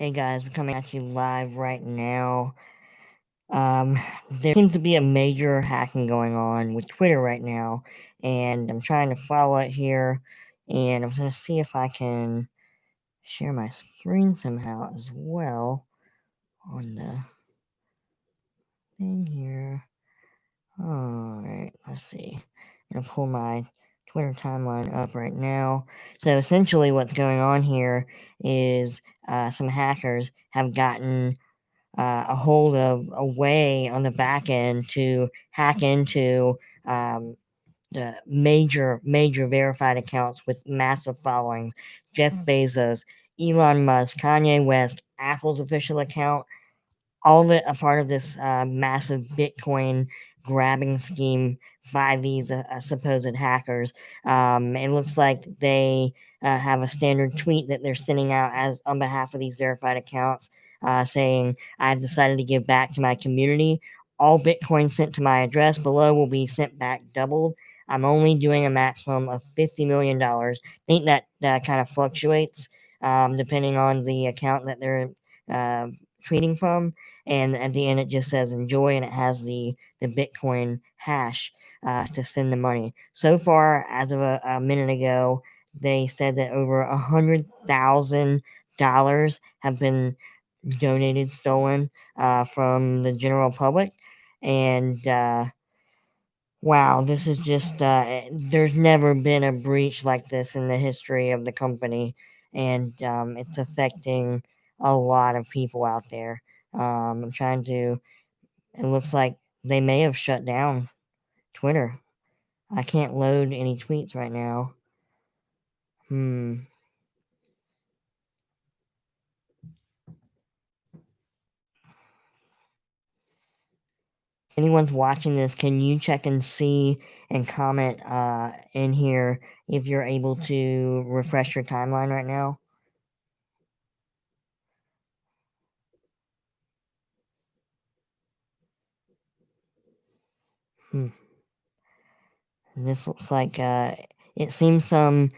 Hey guys, we're coming at you live right now. Um, there seems to be a major hacking going on with Twitter right now, and I'm trying to follow it here, and I'm gonna see if I can share my screen somehow as well on the thing here. Alright, let's see. I'm gonna pull my Twitter timeline up right now. So essentially what's going on here is some hackers have gotten a hold of a way on the back end to hack into um, the major verified accounts with massive followings. Jeff Bezos, Elon Musk, Kanye West, Apple's official account, all of it a part of this massive Bitcoin grabbing scheme by these supposed hackers. It looks like they have a standard tweet that they're sending out as on behalf of these verified accounts, saying, "I've decided to give back to my community. All Bitcoin sent to my address below will be sent back doubled. I'm only doing a maximum of $50 million." I think that kind of fluctuates depending on the account that they're uh, tweeting from, and at the end it just says enjoy, and it has the Bitcoin hash to send the money. So far, as of a minute ago, they said that over $100,000 have been donated, stolen from the general public, and wow, this is just there's never been a breach like this in the history of the company, and it's affecting a lot of people out there. I'm trying to. It looks like they may have shut down Twitter. I can't load any tweets right now. Hmm. If anyone's watching this, can you check and see and comment in here if you're able to refresh your timeline right now? Hmm. This looks like it seems some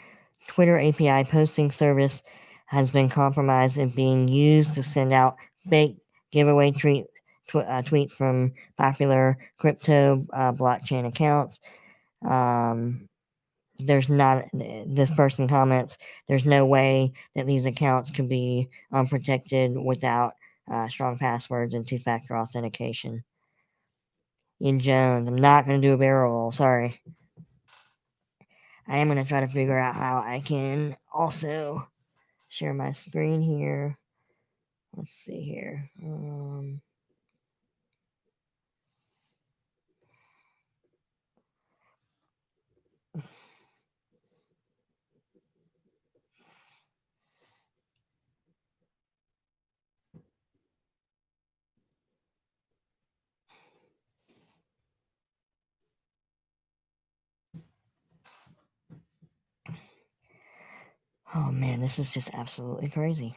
Twitter API posting service has been compromised and being used to send out fake giveaway tweets from popular crypto blockchain accounts. Um, there's not, this person comments, there's no way that these accounts could be unprotected without strong passwords and two factor authentication. Ian Jones, I'm not going to do a barrel roll, sorry. I am going to try to figure out how I can also share my screen here. Let's see here. Oh man, this is just absolutely crazy.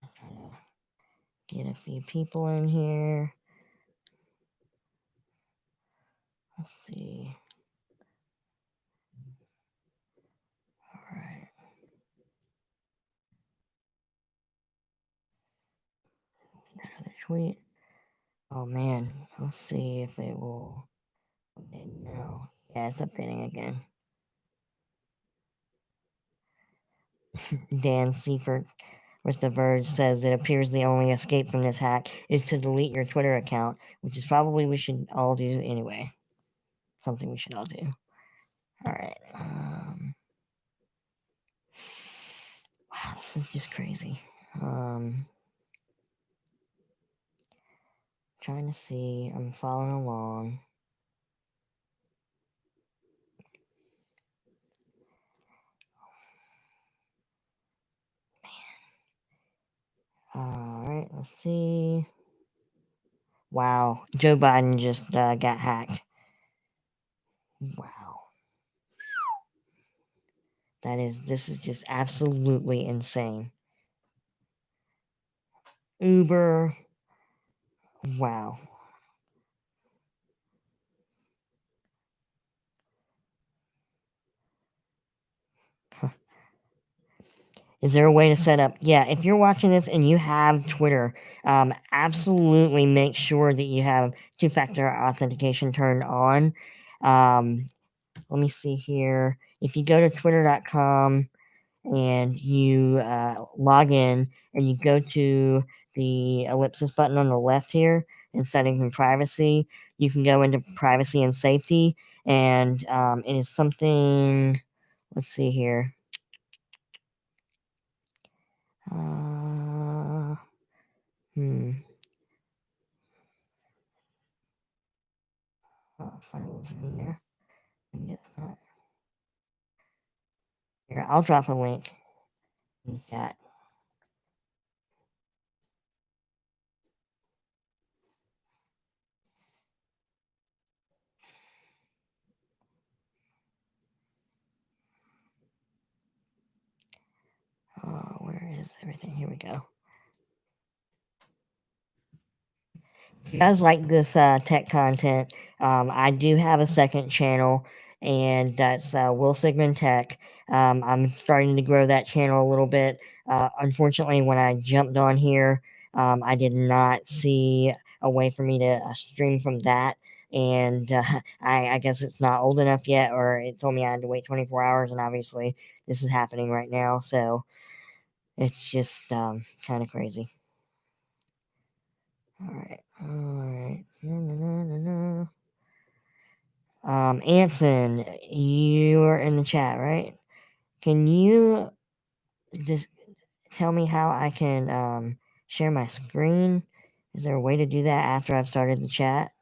I'm trying to get a few people in here. Let's see. All right. Another tweet. Oh man, let's see if it will. No. Yeah, it's updating again. Dan Seifert with The Verge says it appears the only escape from this hack is to delete your Twitter account, which is probably we should all do anyway. Something we should all do. All right. Wow, this is just crazy. Trying to see. I'm following along. Alright, let's see. Wow, Joe Biden just got hacked. Wow. This is just absolutely insane. Uber. Wow. Is there a way to set up? Yeah, if you're watching this and you have Twitter, absolutely make sure that you have two-factor authentication turned on. Um, Let me see here. If you go to twitter.com and you log in and you go to the ellipsis button on the left here in settings and privacy, you can go into privacy and safety, and it is something. Let's see here. Uh, hmm. Oh, find what's in there. Maybe it's not. Here, I'll drop a link in the chat. Oh, where is everything? Here we go. If you guys like this tech content, I do have a second channel, and that's Will Sigmund Tech. I'm starting to grow that channel a little bit. Unfortunately, when I jumped on here, I did not see a way for me to stream from that. And I guess it's not old enough yet, or it told me I had to wait 24 hours, and obviously this is happening right now. So it's just kind of crazy. All right. All right. Anson, you're in the chat, right? Can you just tell me how I can share my screen? Is there a way to do that after I've started the chat?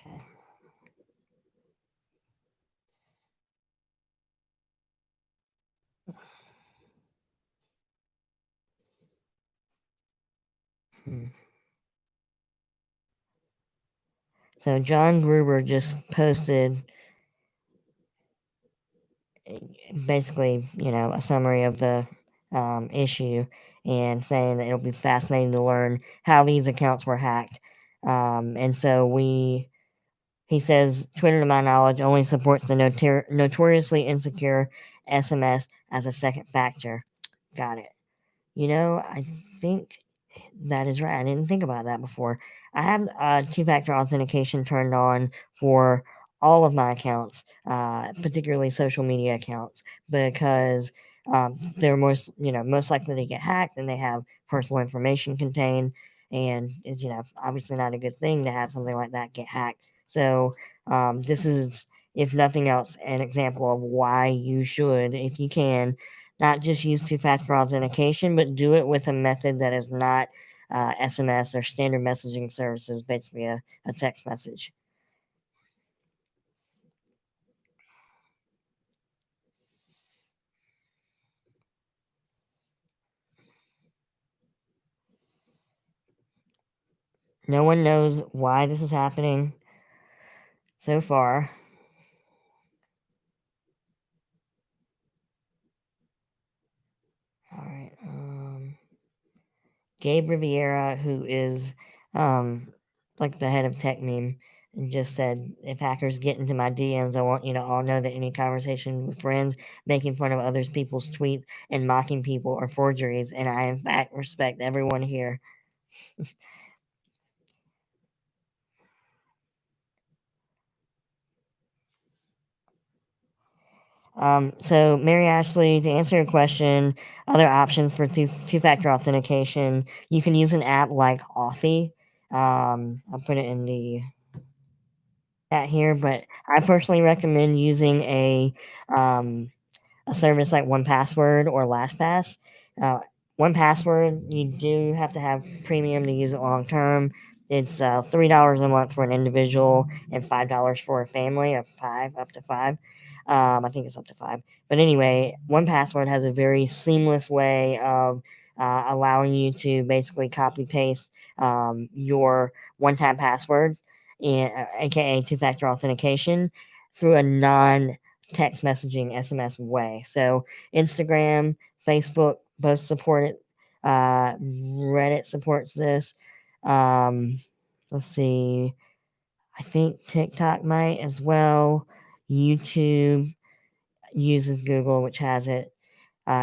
Okay. Hmm. So John Gruber just posted basically, a summary of the issue and saying that it'll be fascinating to learn how these accounts were hacked. And so he says Twitter, to my knowledge, only supports the notoriously insecure SMS as a second factor. Got it. I think that is right. I didn't think about that before. I have two-factor authentication turned on for all of my accounts, particularly social media accounts, because they're most likely to get hacked, and they have personal information contained, and it's obviously not a good thing to have something like that get hacked. So this is, if nothing else, an example of why you should, if you can, not just use two-factor authentication, but do it with a method that is not SMS or standard messaging services, basically a text message. No one knows why this is happening so far. All right. Gabe Riviera, who is like the head of Tech Meme, just said, if hackers get into my DMs, I want you to all know that any conversation with friends making fun of other people's tweets and mocking people are forgeries, and I, in fact, respect everyone here. So, Mary Ashley, to answer your question, other options for two-factor authentication, you can use an app like Authy. I'll put it in the chat here, but I personally recommend using a service like 1Password or LastPass. Uh, 1Password, you do have to have premium to use it long term. It's $3 a month for an individual and $5 for a family of five, up to five. I think it's up to five. But anyway, 1Password has a very seamless way of allowing you to basically copy paste your one-time password, aka two-factor authentication, through a non-text messaging SMS way. So Instagram, Facebook both support it. Reddit supports this. Um, let's see. I think TikTok might as well. YouTube uses Google, which has it.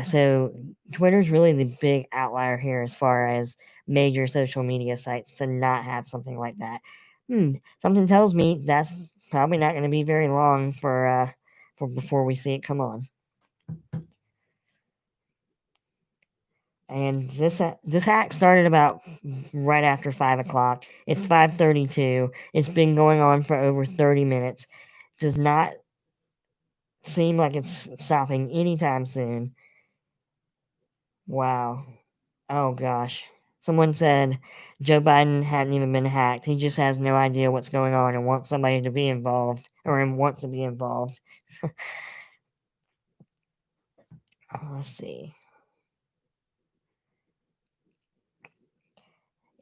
So Twitter's really the big outlier here as far as major social media sites to not have something like that. Something tells me that's probably not going to be very long for before we see it come on. And this hack started about right after 5 o'clock. It's 5:32. It's been going on for over 30 minutes. Does not seem like it's stopping anytime soon. Wow. Oh gosh. Someone said Joe Biden hadn't even been hacked. He just has no idea what's going on and wants somebody to be involved, or wants to be involved. Let's see.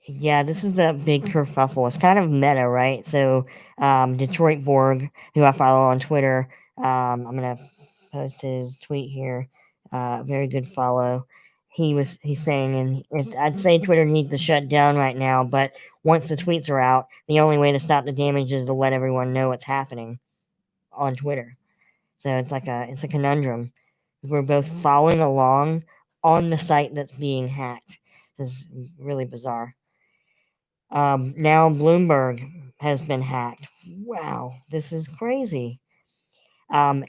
Yeah, this is a big kerfuffle. It's kind of meta, right? So, Detroit Borg, who I follow on Twitter, I'm gonna post his tweet here. Very good follow. He's saying, and I'd say Twitter needs to shut down right now, but once the tweets are out, the only way to stop the damage is to let everyone know what's happening on Twitter. So it's a conundrum. We're both following along on the site that's being hacked. This is really bizarre. Now Bloomberg has been hacked. Wow, this is crazy.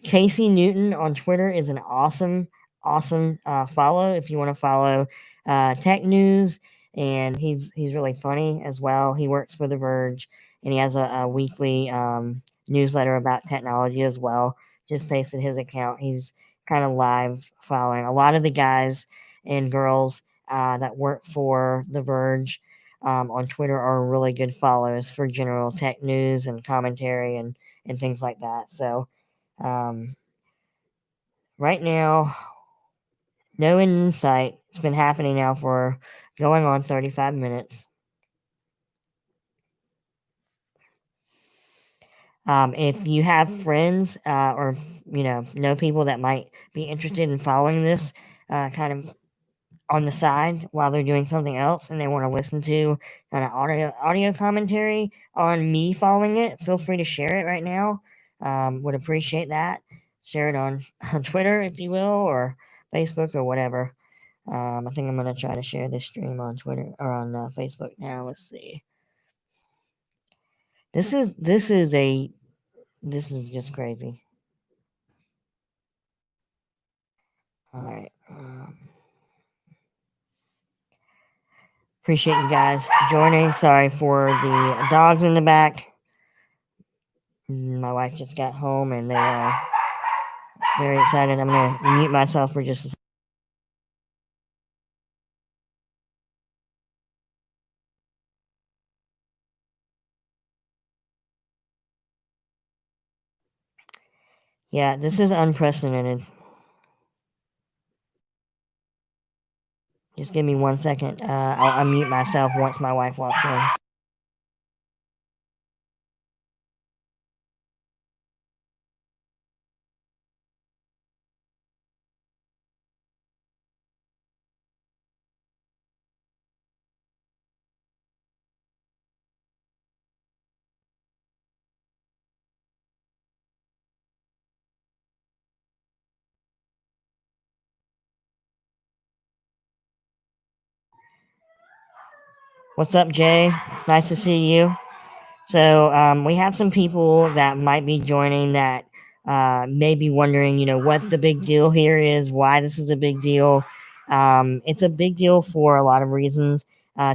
Casey Newton on Twitter is an awesome follow if you want to follow tech news, and he's really funny as well. He works for The Verge, and he has a weekly newsletter about technology as well. Just pasted his account. He's kind of live following a lot of the guys and girls that work for The Verge on Twitter are really good follows for general tech news and commentary and things like that. So um, right now, no end in sight. It's been happening now for going on 35 minutes. If you have friends or know people that might be interested in following this kind of on the side while they're doing something else and they want to listen to kind of audio commentary on me following it, feel free to share it right now. Would appreciate that. Share it on Twitter, if you will, or Facebook or whatever. I think I'm gonna try to share this stream on Twitter or on Facebook now. Let's see. This is just crazy. All right. Appreciate you guys joining. Sorry for the dogs in the back. My wife just got home and they are very excited. I'm going to mute myself for just a second. Yeah, this is unprecedented. Just give me 1 second. I'll unmute myself once my wife walks in. What's up, Jay? Nice to see you. So we have some people that might be joining that may be wondering, what the big deal here is, why this is a big deal. It's a big deal for a lot of reasons.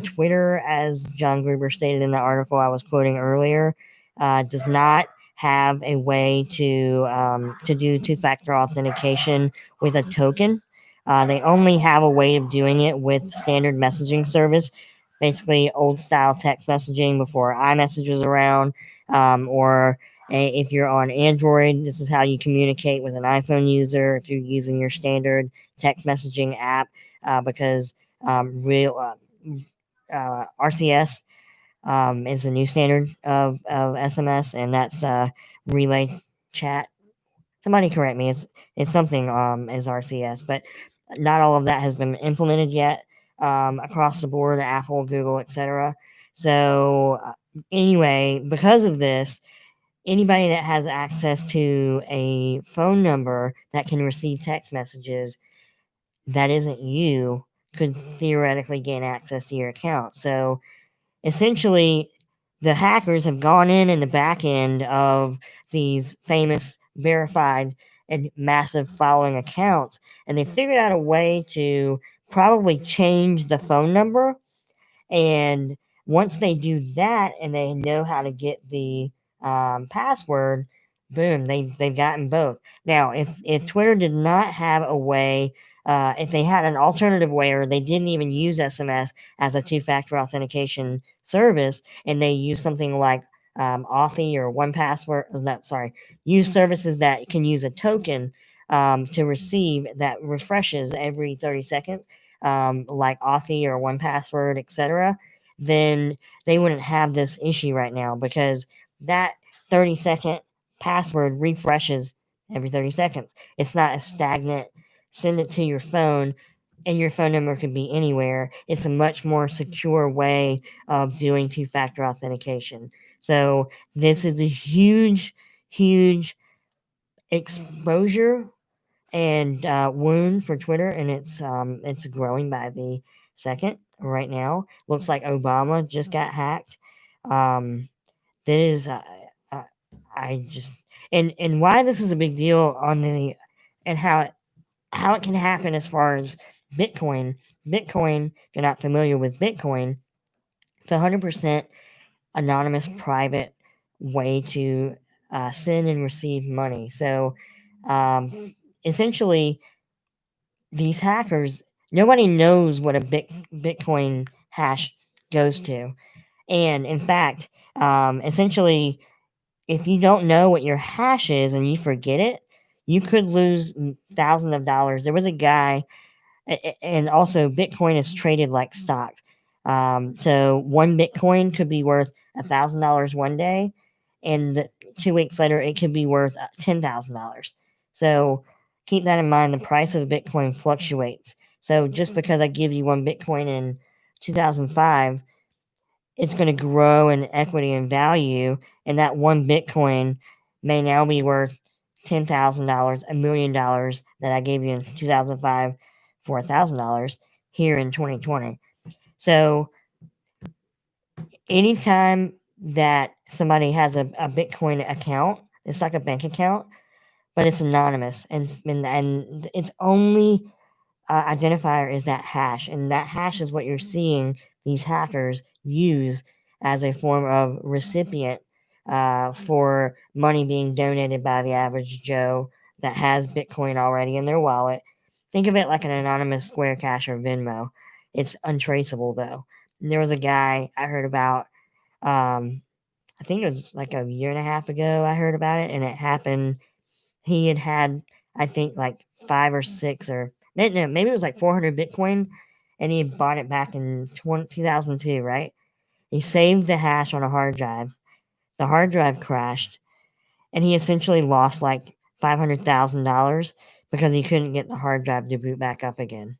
Twitter, as John Gruber stated in the article I was quoting earlier, does not have a way to do two-factor authentication with a token. They only have a way of doing it with standard messaging service, basically old style text messaging before iMessage was around, or if you're on Android, this is how you communicate with an iPhone user if you're using your standard text messaging app, because real RCS is the new standard of SMS, and that's relay chat. Somebody correct me. It's something as RCS, but not all of that has been implemented yet across the board. Apple, Google, etc. So anyway, because of this, anybody that has access to a phone number that can receive text messages that isn't you could theoretically gain access to your account. So essentially, the hackers have gone in the back end of these famous verified and massive following accounts, and they figured out a way to probably change the phone number. And once they do that and they know how to get the password, boom, they've gotten both. Now, if Twitter did not have a way, if they had an alternative way, or they didn't even use SMS as a two-factor authentication service, and they use something like Authy or One Password, use services that can use a token to receive that refreshes every 30 seconds, like Authy or One Password, etc., then they wouldn't have this issue right now, because that 30-second password refreshes every 30 seconds. It's not a stagnant, send it to your phone, and your phone number could be anywhere. It's a much more secure way of doing two factor authentication. So, this is a huge, huge exposure and wound for Twitter, and it's growing by the second right now. Looks like Obama just got hacked. This is uh, I just and why this is a big deal on the and how it can happen as far as Bitcoin. Bitcoin, if you're not familiar with Bitcoin, it's 100% anonymous, private way to send and receive money. So essentially, these hackers, nobody knows what a Bitcoin hash goes to. And in fact, essentially, if you don't know what your hash is and you forget it, you could lose thousands of dollars. There was a guy, and also Bitcoin is traded like stocks. So one Bitcoin could be worth $1,000 one day, and 2 weeks later it could be worth $10,000. So keep that in mind. The price of Bitcoin fluctuates. So just because I give you one Bitcoin in 2005, it's going to grow in equity and value, and that one Bitcoin may now be worth $10,000, $1,000,000 that I gave you in 2005 for $1,000 here in 2020. So anytime that somebody has a Bitcoin account, it's like a bank account, but it's anonymous, and its only identifier is that hash, and that hash is what you're seeing these hackers use as a form of recipient for money being donated by the average Joe that has Bitcoin already in their wallet. Think of it like an anonymous Square Cash or Venmo. It's untraceable though. There was a guy I heard about. I think it was like a year and a half ago. I heard about it, and it happened. He had, I think, like 5 or 6, or no, maybe it was like 400 Bitcoin, and he had bought it back in 2002, right? He saved the hash on a hard drive. The hard drive crashed, and he essentially lost like $500,000 because he couldn't get the hard drive to boot back up again,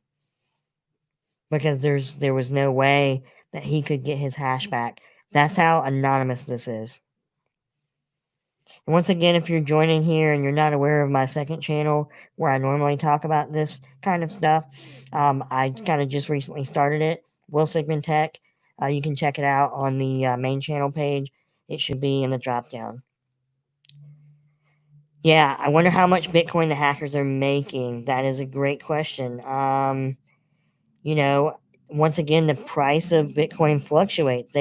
because there was no way that he could get his hash back. That's how anonymous this is. And once again, if you're joining here and you're not aware of my second channel where I normally talk about this kind of stuff, I kind of just recently started it, Will Sigmund Tech. You can check it out on the main channel page. It should be in the drop down. Yeah, I wonder how much Bitcoin the hackers are making. That is a great question. You know, once again, the price of Bitcoin fluctuates.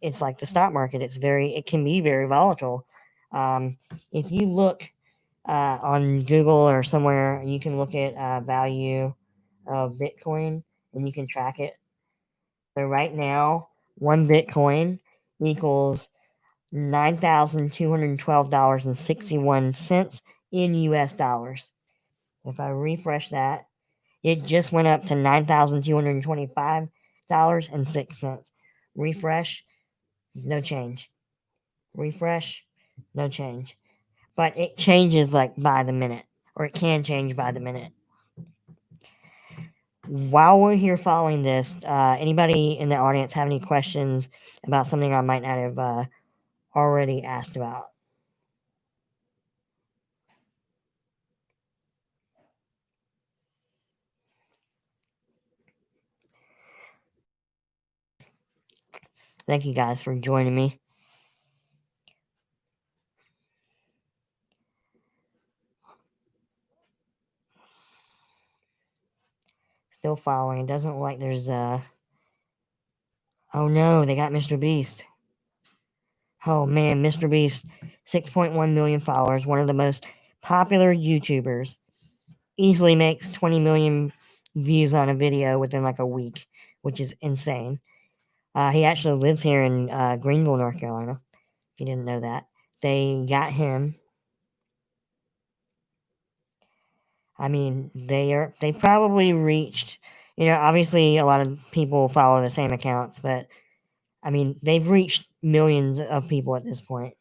It's like the stock market. It can be very volatile. If you look on Google or somewhere, you can look at value of Bitcoin and you can track it. So right now, one Bitcoin equals $9,212.61 in US dollars. If I refresh that, it just went up to $9,225.06. Refresh, no change. Refresh, no change. But it changes like by the minute, or it can change by the minute. While we're here following this, anybody in the audience have any questions about something I might not have already asked about? Thank you guys for joining me. Still following. It doesn't look like there's oh no, they got Mr. Beast. Oh man, Mr. Beast, 6.1 million followers, one of the most popular YouTubers. Easily makes 20 million views on a video within like a week, which is insane. He actually lives here in Greenville, North Carolina. If you didn't know that, they got him. I mean, they probably reached. Obviously, a lot of people follow the same accounts, but I mean, they've reached millions of people at this point.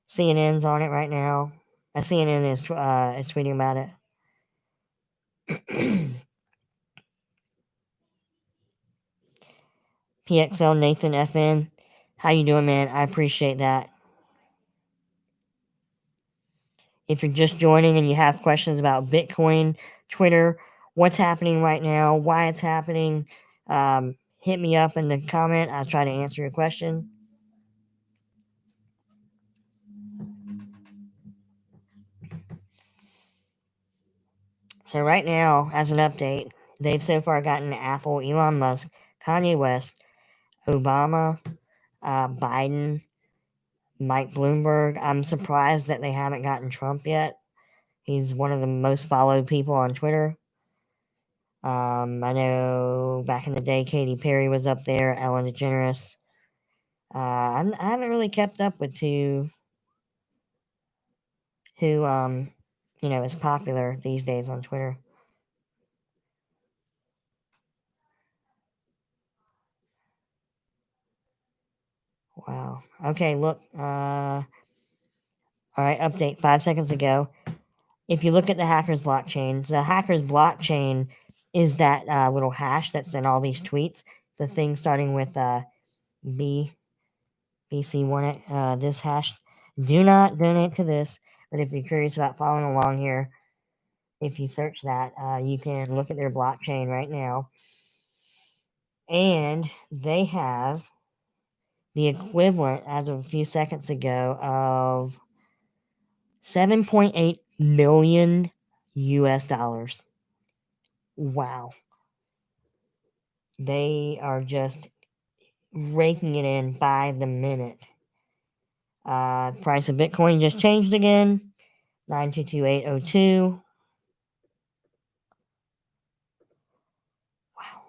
CNN's on it right now. CNN is tweeting about it. PXL Nathan FN, how you doing, man? I appreciate that. If you're just joining and you have questions about Bitcoin, Twitter, what's happening right now, why it's happening, hit me up in the comment. I'll try to answer your question. So right now, as an update, they've so far gotten Apple, Elon Musk, Kanye West, Obama, Biden, Mike Bloomberg. I'm surprised that they haven't gotten Trump yet. He's one of the most followed people on Twitter. I know back in the day, Katy Perry was up there, Ellen DeGeneres. I haven't really kept up with who is popular these days on Twitter. Wow. Okay, look. All right, update 5 seconds ago. If you look at the Hackers blockchain, the Hackers blockchain is that little hash that's in all these tweets. The thing starting with BC1, this hash. Do not donate to this, but if you're curious about following along here, if you search that, you can look at their blockchain right now. And they have the equivalent, as of a few seconds ago, of 7.8 million US dollars. Wow. They are just raking it in by the minute. Price of Bitcoin just changed again, 922,802. Wow.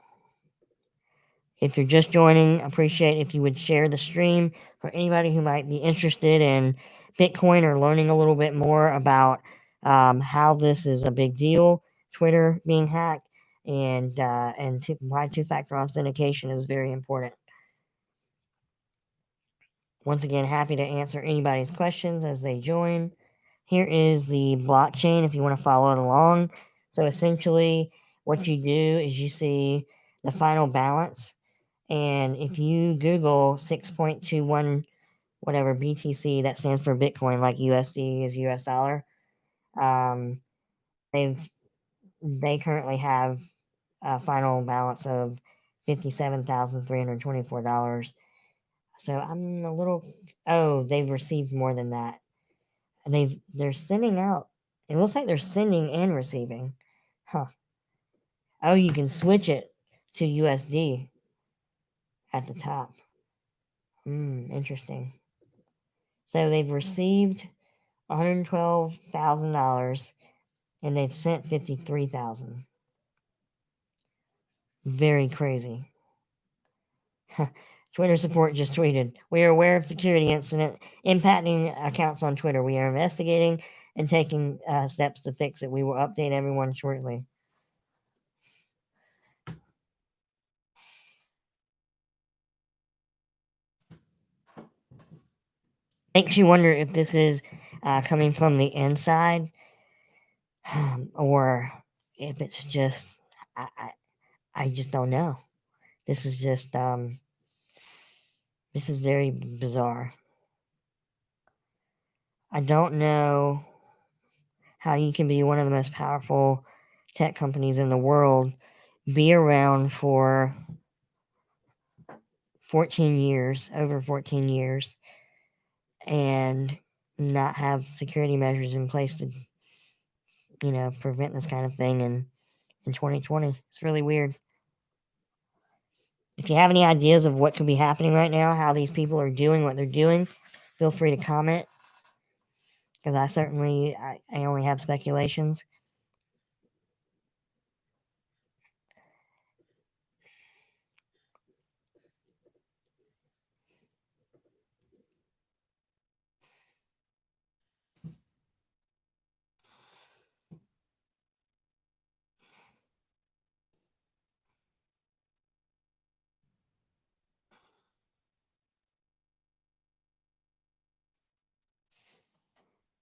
If you're just joining, appreciate if you would share the stream for anybody who might be interested in Bitcoin or learning a little bit more about how this is a big deal, Twitter being hacked, and why two-factor authentication is very important. Once again, happy to answer anybody's questions as they join. Here is the blockchain if you want to follow it along. So essentially, what you do is you see the final balance. And if you Google 6.21 whatever BTC, that stands for Bitcoin, like USD is US dollar, um, they currently have a final balance of $57,324. So I'm a little. Oh, they've received more than that. They're sending out. It looks like they're sending and receiving. Huh. Oh, you can switch it to USD at the top. Interesting. So they've received $112,000 and they've sent 53,000. Very crazy. Twitter support just tweeted, "We are aware of security incident impacting accounts on Twitter. We are investigating and taking steps to fix it. We will update everyone shortly." Makes you wonder if this is coming from the inside, or if it's just I, I, I just don't know. This is just this is very bizarre. I don't know how you can be one of the most powerful tech companies in the world, be around for 14 years, over 14 years, and not have security measures in place to, prevent this kind of thing in 2020. It's really weird. If you have any ideas of what could be happening right now, how these people are doing what they're doing, feel free to comment, because I only have speculations.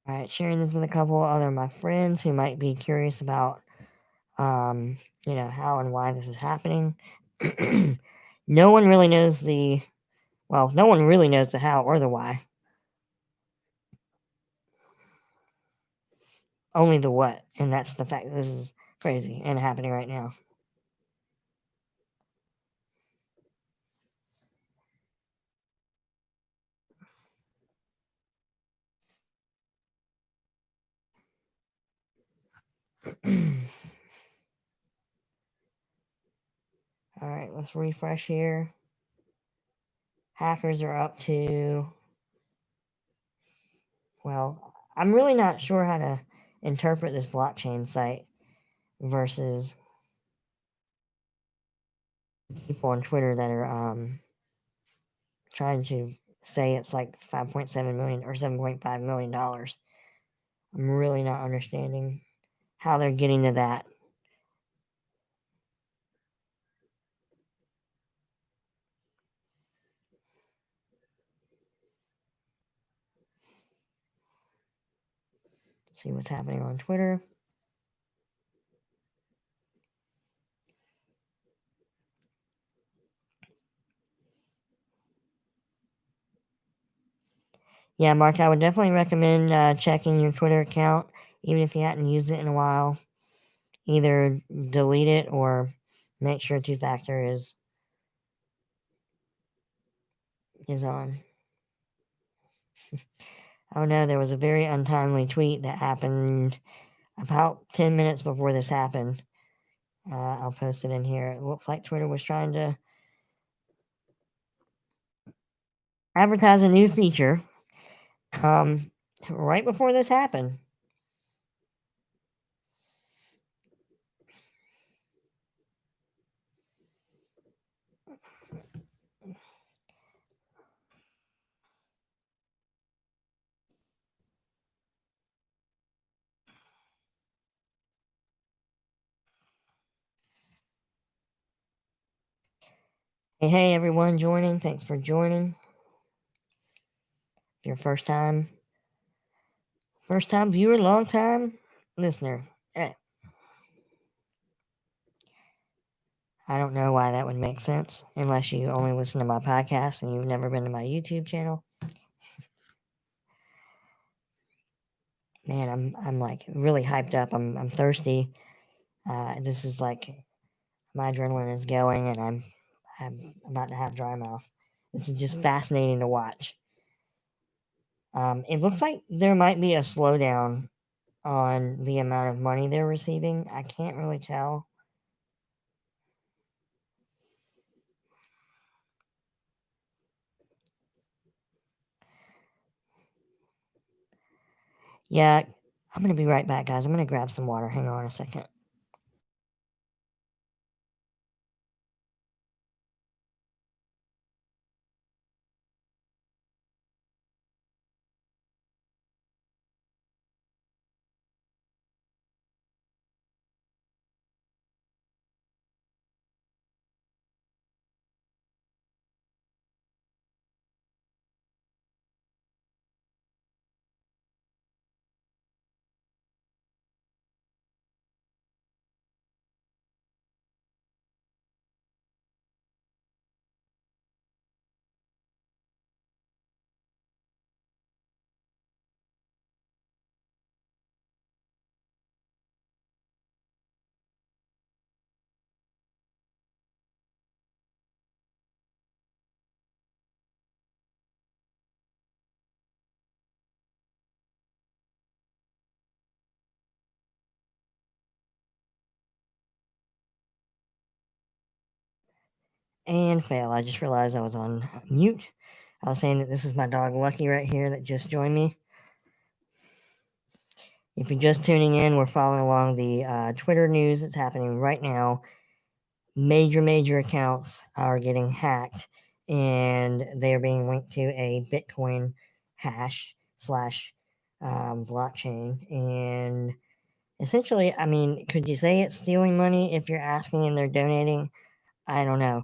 All right, sharing this with a couple other of my friends who might be curious about, how and why this is happening. No one really knows no one really knows the how or the why. Only the what, and that's the fact that this is crazy and happening right now. All right, let's refresh here. Hackers are up to, well, I'm really not sure how to interpret this blockchain site versus people on Twitter that are trying to say it's like 5.7 million or 7.5 million dollars. I'm really not understanding how they're getting to that. See what's happening on Twitter. Yeah, Mark, I would definitely recommend checking your Twitter account, even if you hadn't used it in a while. Either delete it or make sure two-factor is on. Oh no, there was a very untimely tweet that happened about 10 minutes before this happened. I'll post it in here. It looks like Twitter was trying to advertise a new feature right before this happened. Hey, everyone joining. Thanks for joining. If you're first time viewer, long time listener. I don't know why that would make sense unless you only listen to my podcast and you've never been to my YouTube channel. Man, I'm like really hyped up. I'm thirsty. This is like my adrenaline is going, and I'm about to have dry mouth. This is just fascinating to watch. It looks like there might be a slowdown on the amount of money they're receiving. I can't really tell. Yeah, I'm gonna be right back, guys. I'm gonna grab some water. Hang on a second. And fail. I just realized I was on mute. I was saying that this is my dog Lucky right here that just joined me. If you're just tuning in, we're following along the Twitter news that's happening right now. Major accounts are getting hacked, and they are being linked to a Bitcoin hash slash blockchain. And essentially, I mean, could you say it's stealing money if you're asking and they're donating? I don't know.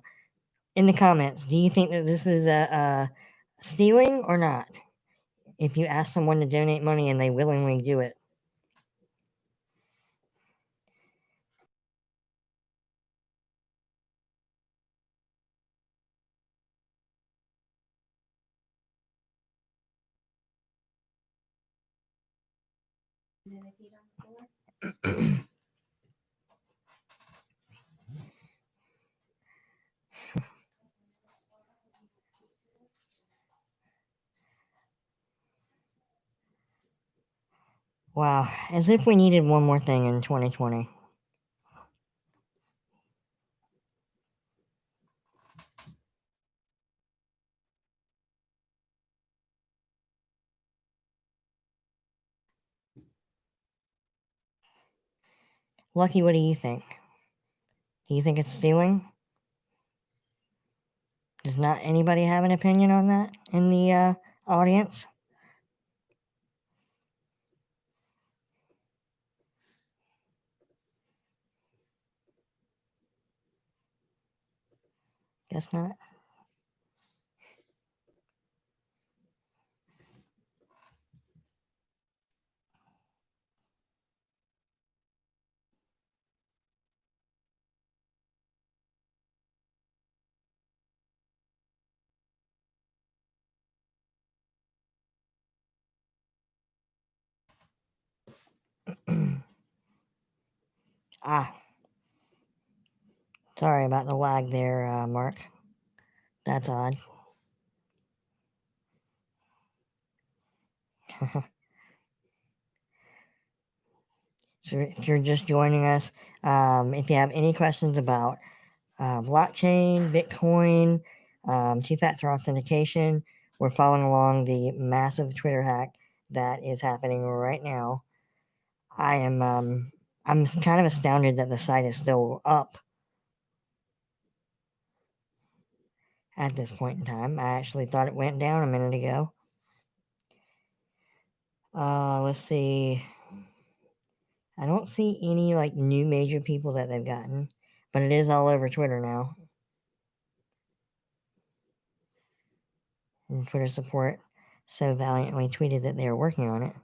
In the comments, do you think that this is a stealing or not? If you ask someone to donate money and they willingly do it. Wow, as if we needed one more thing in 2020. Lucky, what do you think? Do you think it's stealing? Does not anybody have an opinion on that in the audience? Guess not. Ah, sorry about the lag there, Mark. That's odd. So if you're just joining us, if you have any questions about blockchain, Bitcoin, two-factor authentication, we're following along the massive Twitter hack that is happening right now. I'm kind of astounded that the site is still up at this point in time. I actually thought it went down a minute ago. Let's see. I don't see any like new major people that they've gotten, but it is all over Twitter now. And Twitter support so valiantly tweeted that they are working on it.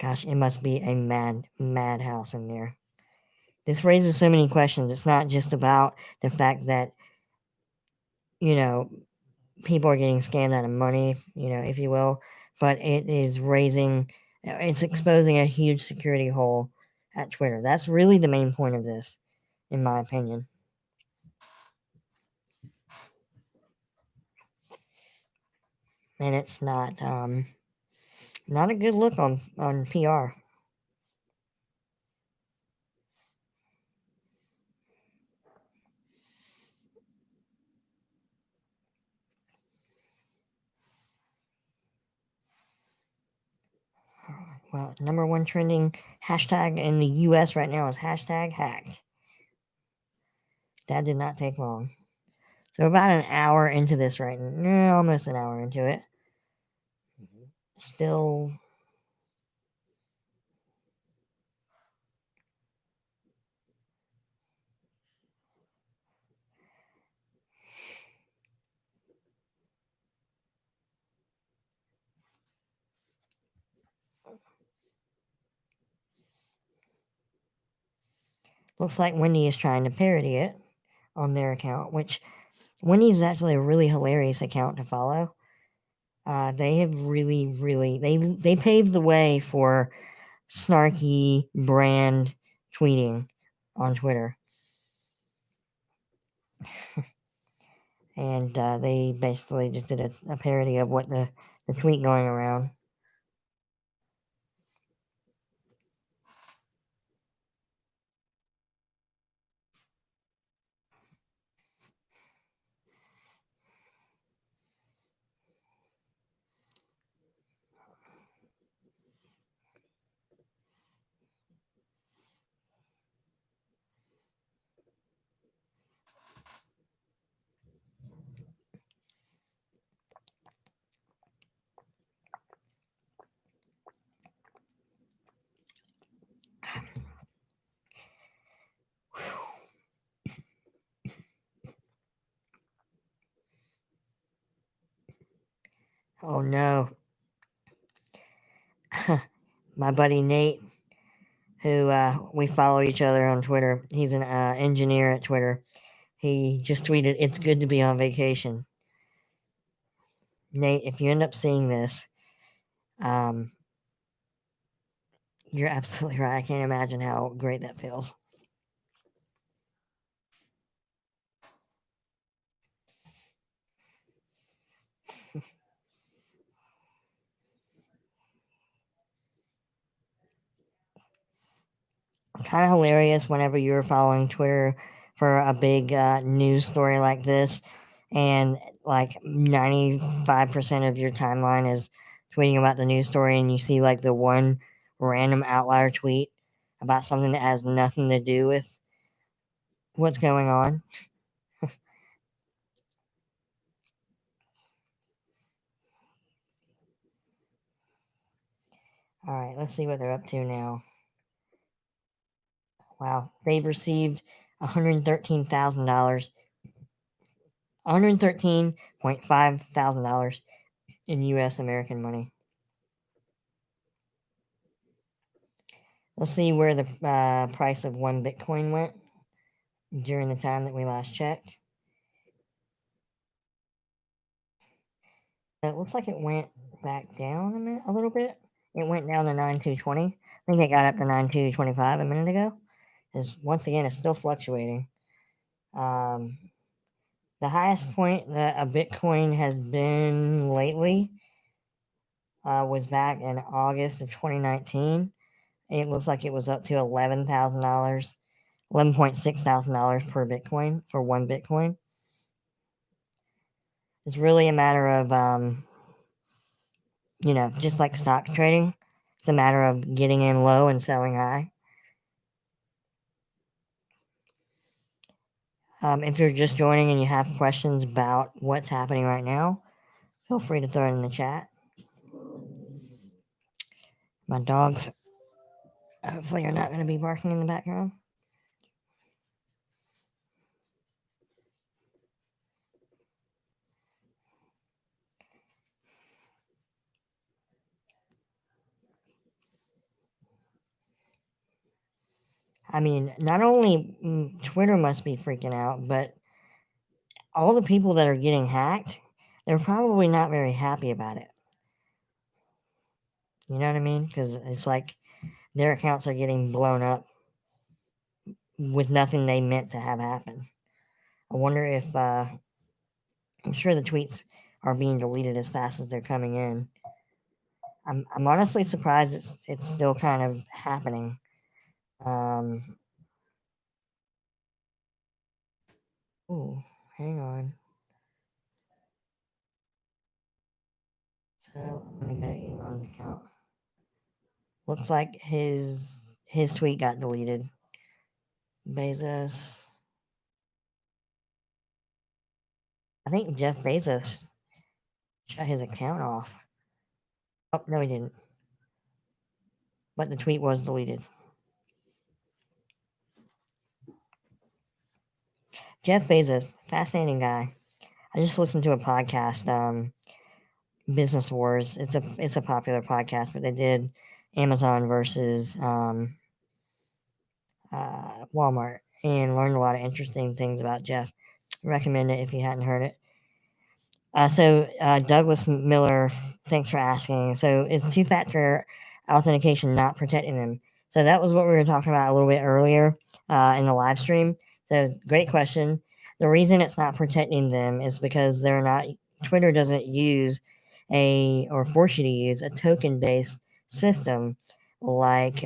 Gosh, it must be a madhouse in there. This raises so many questions. It's not just about the fact that, you know, people are getting scammed out of money, you know, if you will, but it's exposing a huge security hole at Twitter. That's really the main point of this, in my opinion. And it's not a good look on PR. Well, number one trending hashtag in the US right now is hashtag hacked. That did not take long. So about an hour into this right now, almost an hour into it. Still looks like Wendy is trying to parody it on their account, which Wendy's is actually a really hilarious account to follow. They have really they paved the way for snarky brand tweeting on Twitter, and they basically just did a parody of what the tweet going around. Oh no. My buddy Nate, who we follow each other on Twitter, he's an engineer at Twitter. He just tweeted, "It's good to be on vacation." Nate, if you end up seeing this, um, you're absolutely right. I can't imagine how great that feels. Kind of hilarious whenever you're following Twitter for a big news story like this, and like 95% of your timeline is tweeting about the news story, and you see like the one random outlier tweet about something that has nothing to do with what's going on. All right, let's see what they're up to now. Wow, they've received $113,000, $113.5 thousand in U.S. American money. Let's see where the price of one Bitcoin went during the time that we last checked. It looks like it went back down a little bit. It went down to 9,220. I think it got up to 9,225 a minute ago. Once again, it's still fluctuating. Um, the highest point that a Bitcoin has been lately was back in August of 2019. It looks like it was up to $11,000, $11.6 thousand per Bitcoin for one Bitcoin. It's really a matter of, just like stock trading, it's a matter of getting in low and selling high. If you're just joining and you have questions about what's happening right now, feel free to throw it in the chat. My dogs, hopefully, are not going to be barking in the background. I mean, not only Twitter must be freaking out, but all the people that are getting hacked, they're probably not very happy about it. You know what I mean? Because it's like their accounts are getting blown up with nothing they meant to have happen. I wonder if I'm sure the tweets are being deleted as fast as they're coming in. I'm honestly surprised it's still kind of happening. Um, ooh, hang on. So let me get Elon's account. Looks like his tweet got deleted. Bezos. I think Jeff Bezos shut his account off. Oh no, he didn't. But the tweet was deleted. Jeff Bezos, fascinating guy. I just listened to a podcast, Business Wars. It's a popular podcast, but they did Amazon versus Walmart and learned a lot of interesting things about Jeff. Recommend it if you hadn't heard it. Douglas Miller, thanks for asking. So, is two-factor authentication not protecting them? So that was what we were talking about a little bit earlier in the live stream. So, great question. The reason it's not protecting them is because they're not. Twitter doesn't use or force you to use a token-based system like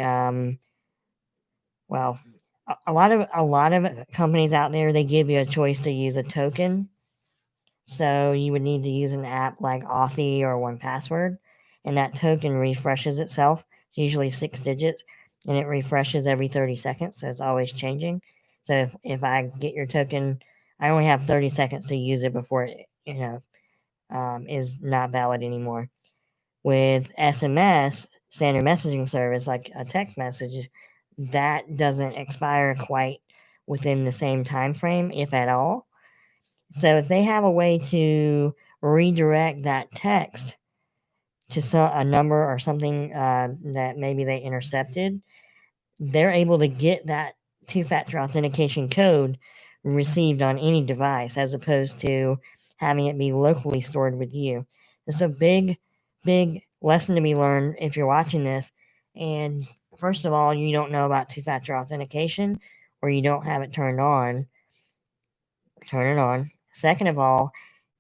well, a lot of companies out there, they give you a choice to use a token. So you would need to use an app like Authy or 1Password, and that token refreshes itself. It's usually 6 digits, and it refreshes every 30 seconds, so it's always changing. So if I get your token, I only have 30 seconds to use it before it, is not valid anymore. With SMS, standard messaging service, like a text message, that doesn't expire quite within the same time frame, if at all. So if they have a way to redirect that text to a number or something that maybe they intercepted, they're able to get that two-factor authentication code received on any device as opposed to having it be locally stored with you. It's a big, big lesson to be learned if you're watching this. And first of all, you don't know about two-factor authentication or you don't have it turned on, turn it on. Second of all,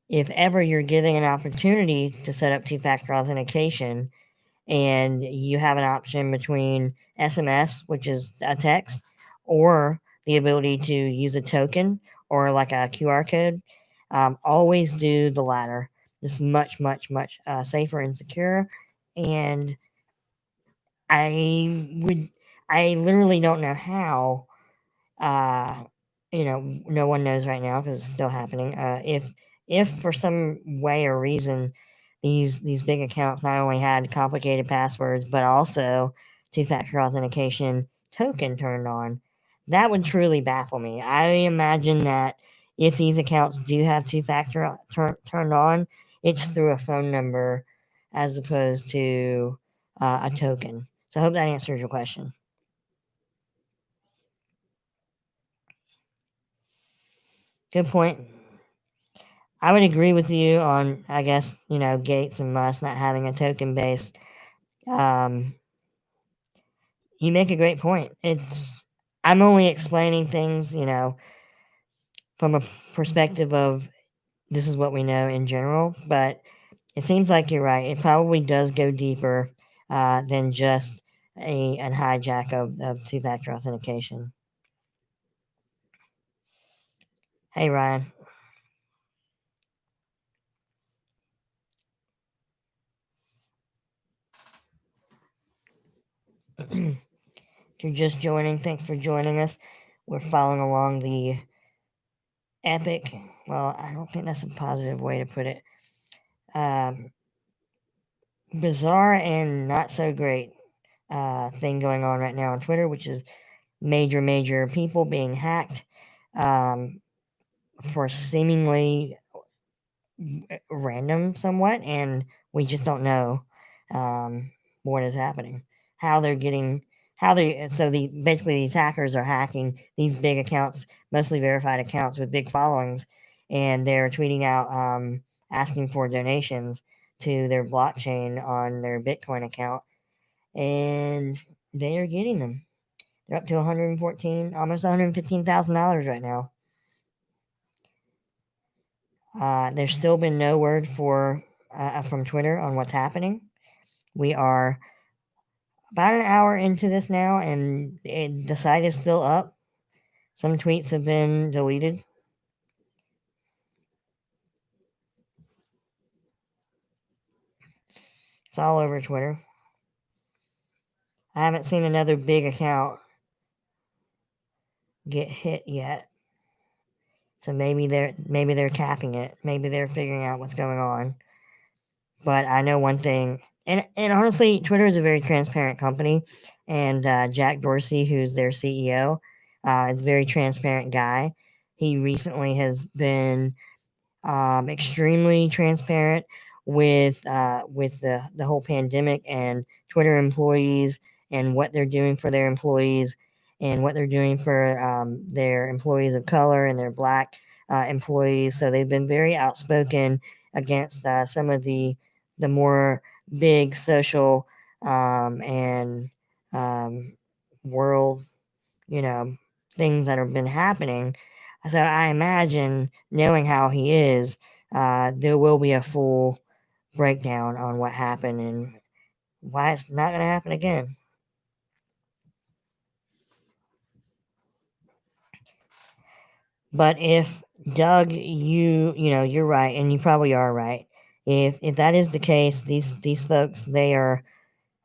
if ever you're given an opportunity to set up two-factor authentication, and you have an option between SMS, which is a text, or the ability to use a token or like a QR code, always do the latter. It's much, much, much safer and secure. And I would, I literally don't know how uh, no one knows right now because it's still happening. If for some way or reason these big accounts not only had complicated passwords but also two-factor authentication token turned on, that would truly baffle me. I imagine that if these accounts do have two-factor turned on, it's through a phone number as opposed to a token. So I hope that answers your question. Good point. I would agree with you on, I guess, Gates and Musk not having a token base. Um, you make a great point. I'm only explaining things, from a perspective of this is what we know in general, but it seems like you're right. It probably does go deeper than just an hijack of two-factor authentication. Hey, Ryan. If you're just joining, thanks for joining us. We're following along the epic. Well, I don't think that's a positive way to put it. Um, Bizarre and not so great thing going on right now on Twitter, which is major people being hacked um, for seemingly random somewhat, and we just don't know what is happening, how they're getting, how they, so basically these hackers are hacking these big accounts, mostly verified accounts with big followings, and they're tweeting out asking for donations to their blockchain on their Bitcoin account, and they are getting them. They're up to 114, almost $115,000 right now. There's still been no word from Twitter on what's happening. We are about an hour into this now, and the site is still up. Some tweets have been deleted. It's all over Twitter. I haven't seen another big account get hit yet. So maybe they're capping it. Maybe they're figuring out what's going on. But I know one thing, and honestly, Twitter is a very transparent company, and Jack Dorsey, who's their CEO, is a very transparent guy. He recently has been extremely transparent with the whole pandemic and Twitter employees and what they're doing for their employees and what they're doing for their employees of color and their black employees. So they've been very outspoken against some of the more big social and world, you know, things that have been happening. So I imagine, knowing how he is, there will be a full breakdown on what happened and why it's not going to happen again. But if Doug, you're right, and you probably are right. If that is the case, these folks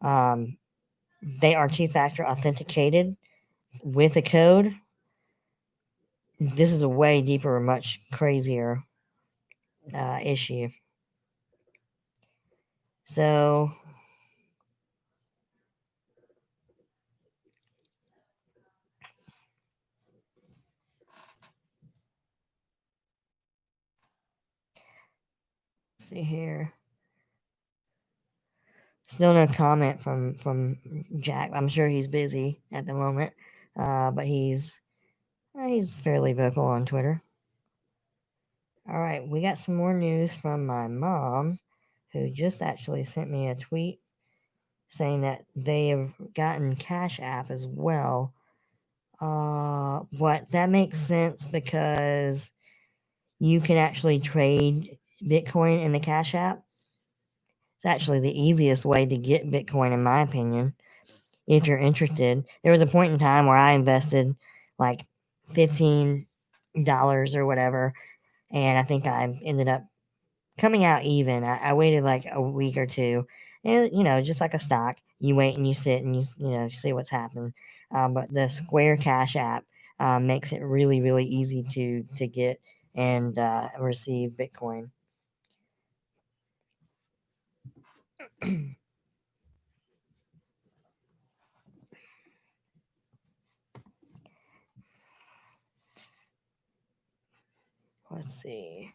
um, they are two-factor authenticated with a code. This is a way deeper, much crazier issue. So let's see here. Still no comment from Jack. I'm sure he's busy at the moment, but he's fairly vocal on Twitter. All right, we got some more news from my mom, who just actually sent me a tweet saying that they have gotten Cash App as well. But that makes sense because you can actually trade Bitcoin in the Cash App. It's actually the easiest way to get Bitcoin, in my opinion, if you're interested. There was a point in time where I invested like $15 or whatever, and I think I ended up coming out even. I waited like a week or two, and just like a stock, you wait and you sit and you see what's happened. But the Square Cash app makes it really really easy to get and receive Bitcoin. Let's see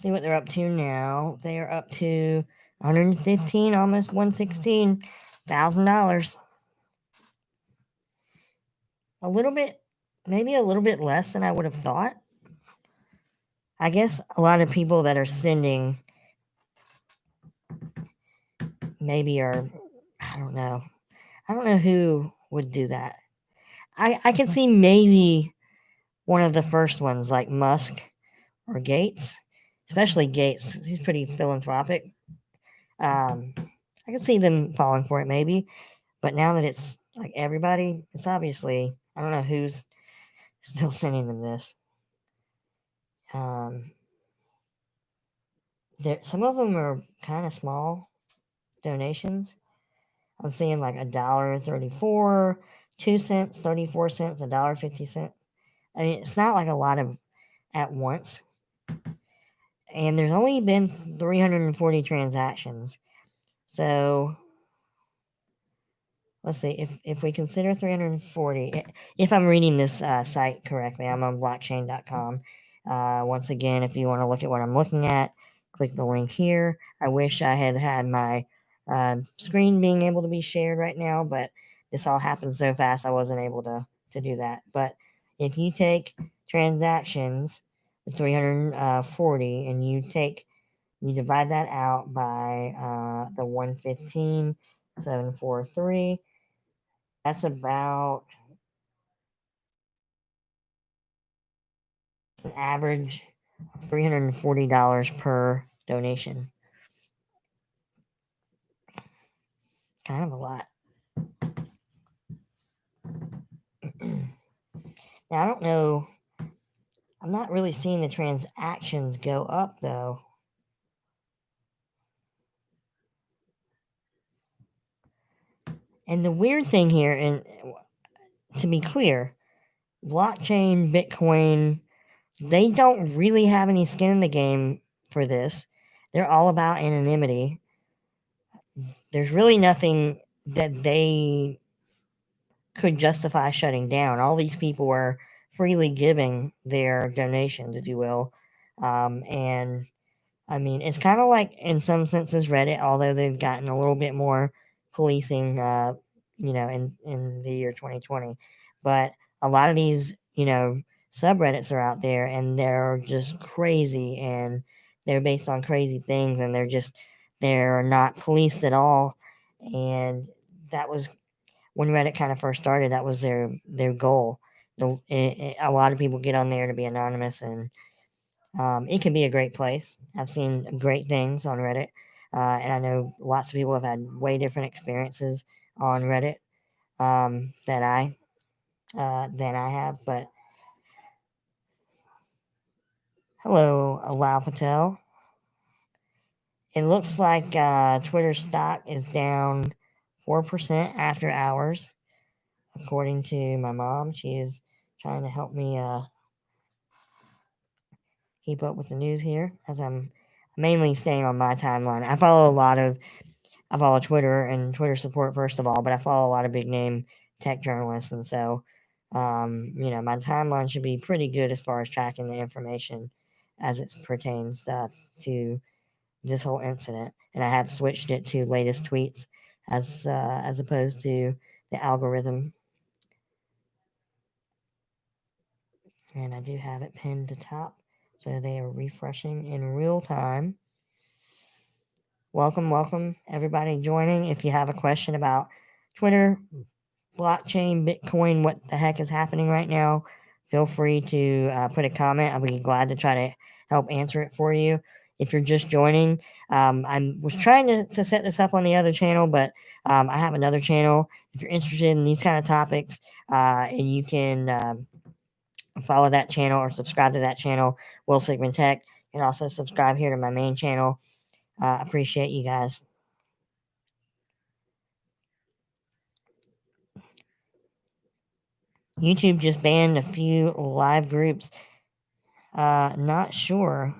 what they're up to now. They are up to 115, almost $116,000. A little bit, maybe a little bit less than I would have thought. I guess a lot of people that are sending maybe are, I don't know. I don't know who would do that. I can see maybe one of the first ones like Musk or Gates, especially Gates. He's pretty philanthropic. I can see them falling for it maybe, but now that it's like everybody, it's obviously I don't know who's still sending them this. Um, some of them are kind of small donations. I'm seeing like $1.34, 2 cents, 34 cents, $1.50. I mean, it's not like a lot of at once. And there's only been 340 transactions. So let's see if we consider 340. If I'm reading this site correctly, I'm on blockchain.com. Once again, if you want to look at what I'm looking at, click the link here. I wish I had my screen being able to be shared right now, but this all happened so fast I wasn't able to do that. But if you take transactions, 340, and you divide that out by the 115,743. That's about an average $340 per donation. Kind of a lot. Now, I don't know. I'm not really seeing the transactions go up, though. And the weird thing here, and to be clear, blockchain, Bitcoin, they don't really have any skin in the game for this. They're all about anonymity. There's really nothing that they could justify shutting down. All these people were freely giving their donations, if you will. And I mean, it's kind of like, in some senses, Reddit, although they've gotten a little bit more policing, in the year 2020. But a lot of these, subreddits are out there and they're just crazy and they're based on crazy things and they're not policed at all. And that was when Reddit kind of first started, that was their goal. A lot of people get on there to be anonymous, and it can be a great place. I've seen great things on Reddit, and I know lots of people have had way different experiences on Reddit than I have. But hello, Allow Patel. It looks like Twitter stock is down 4% after hours, according to my mom. She is trying to help me keep up with the news here, as I'm mainly staying on my timeline. I follow Twitter and Twitter support first of all, but I follow a lot of big name tech journalists, and so my timeline should be pretty good as far as tracking the information as it pertains to this whole incident. and I have switched it to latest tweets as opposed to the algorithm. And I do have it pinned to top, so they are refreshing in real time. Welcome, everybody joining. If you have a question about Twitter, blockchain, Bitcoin, what the heck is happening right now, feel free to put a comment. I'll be glad to try to help answer it for you. If you're just joining, I was trying to set this up on the other channel, but I have another channel. If you're interested in these kind of topics, and you can follow that channel or subscribe to that channel, Will Sigmund Tech, and also subscribe here to my main channel. Appreciate you guys. YouTube just banned a few live groups. Not sure.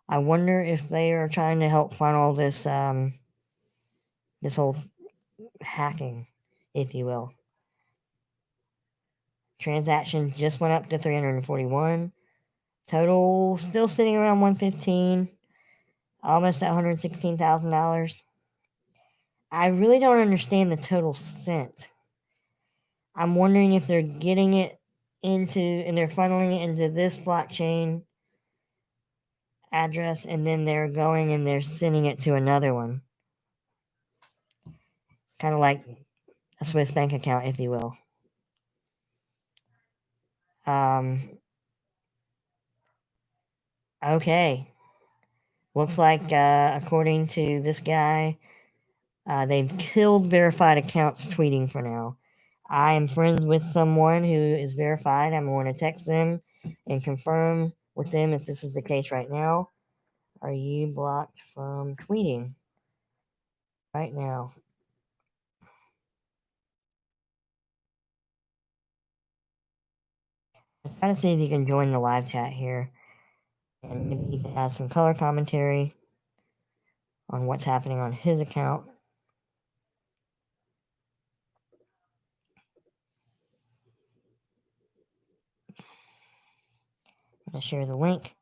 I wonder if they are trying to help funnel this this whole hacking, if you will. Transactions just went up to 341. Total still sitting around 115, almost $116,000. I really don't understand the total sent. I'm wondering if they're getting it into and they're funneling it into this blockchain address, and then they're going and they're sending it to another one. Kind of like a Swiss bank account, if you will. Okay. Looks like, according to this guy, they've killed verified accounts tweeting for now. I am friends with someone who is verified. I'm going to text them and confirm with them if this is the case right now. Are you blocked from tweeting right now? Try to see if you can join the live chat here, and maybe he can add some color commentary on what's happening on his account. I'm going to share the link.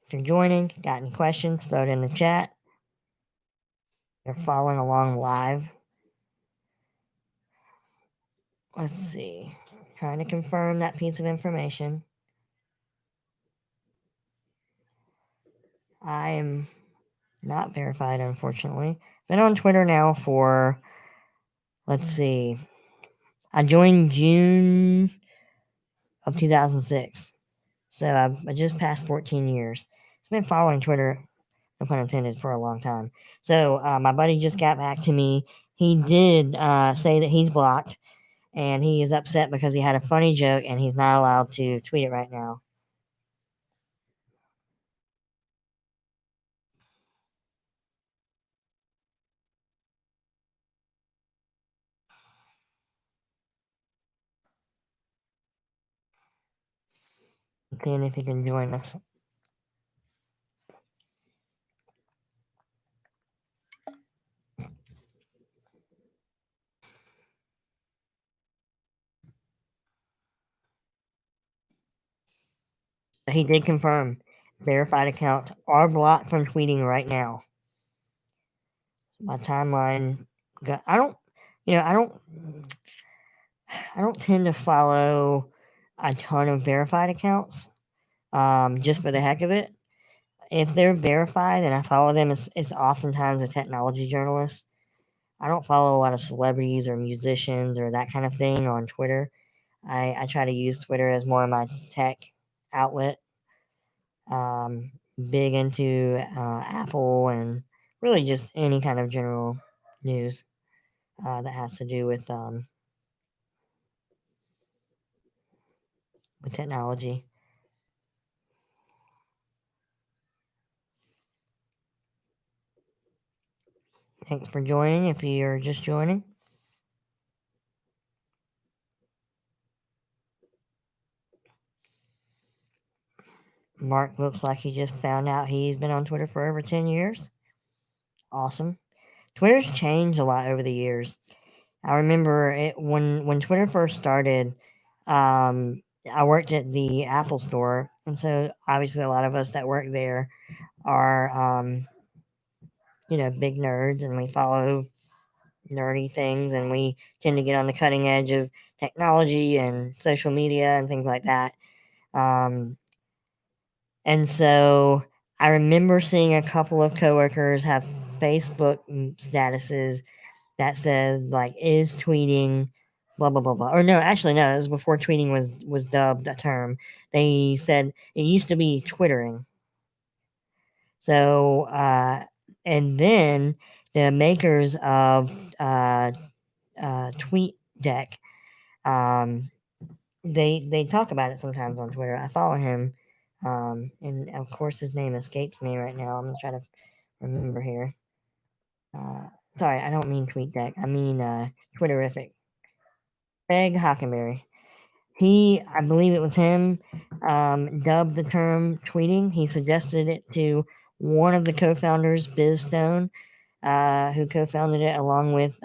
If you're joining, got any questions, throw it in the chat. You're following along live. Let's see. Trying to confirm that piece of information. I am not verified, unfortunately. Been on Twitter now for, let's see. I joined June of 2006. So I just passed 14 years. I've been following Twitter, no pun intended, for a long time. So my buddy just got back to me. He did say that he's blocked, and he is upset because he had a funny joke and he's not allowed to tweet it right now. Seeing if he can join us. He did confirm verified accounts are blocked from tweeting right now. My timeline got, I don't, I don't tend to follow a ton of verified accounts, just for the heck of it. If they're verified and I follow them, it's oftentimes a technology journalist. I don't follow a lot of celebrities or musicians or that kind of thing on Twitter. I try to use Twitter as more of my tech outlet. Big into Apple and really just any kind of general news that has to do with technology. Thanks for joining if you're just joining. Mark looks like he just found out he's been on Twitter for over 10 years. Awesome. Twitter's changed a lot over the years. I remember it when Twitter first started. I worked at the Apple store, and so obviously a lot of us that worked there are, big nerds and we follow nerdy things and we tend to get on the cutting edge of technology and social media and things like that. Um, and so I remember seeing a couple of coworkers have Facebook statuses that said like is tweeting blah blah blah blah, or no, actually no, it was before tweeting was dubbed a term. They said it used to be twittering. So and then the makers of uh, TweetDeck, um, they talk about it sometimes on Twitter. I follow him, and of course his name escapes me right now. I'm gonna try to remember here. Sorry, I don't mean TweetDeck. I mean Twitterific. Greg Hockenberry. He, I believe it was him, dubbed the term tweeting. He suggested it to one of the co-founders, Biz Stone, who co-founded it along with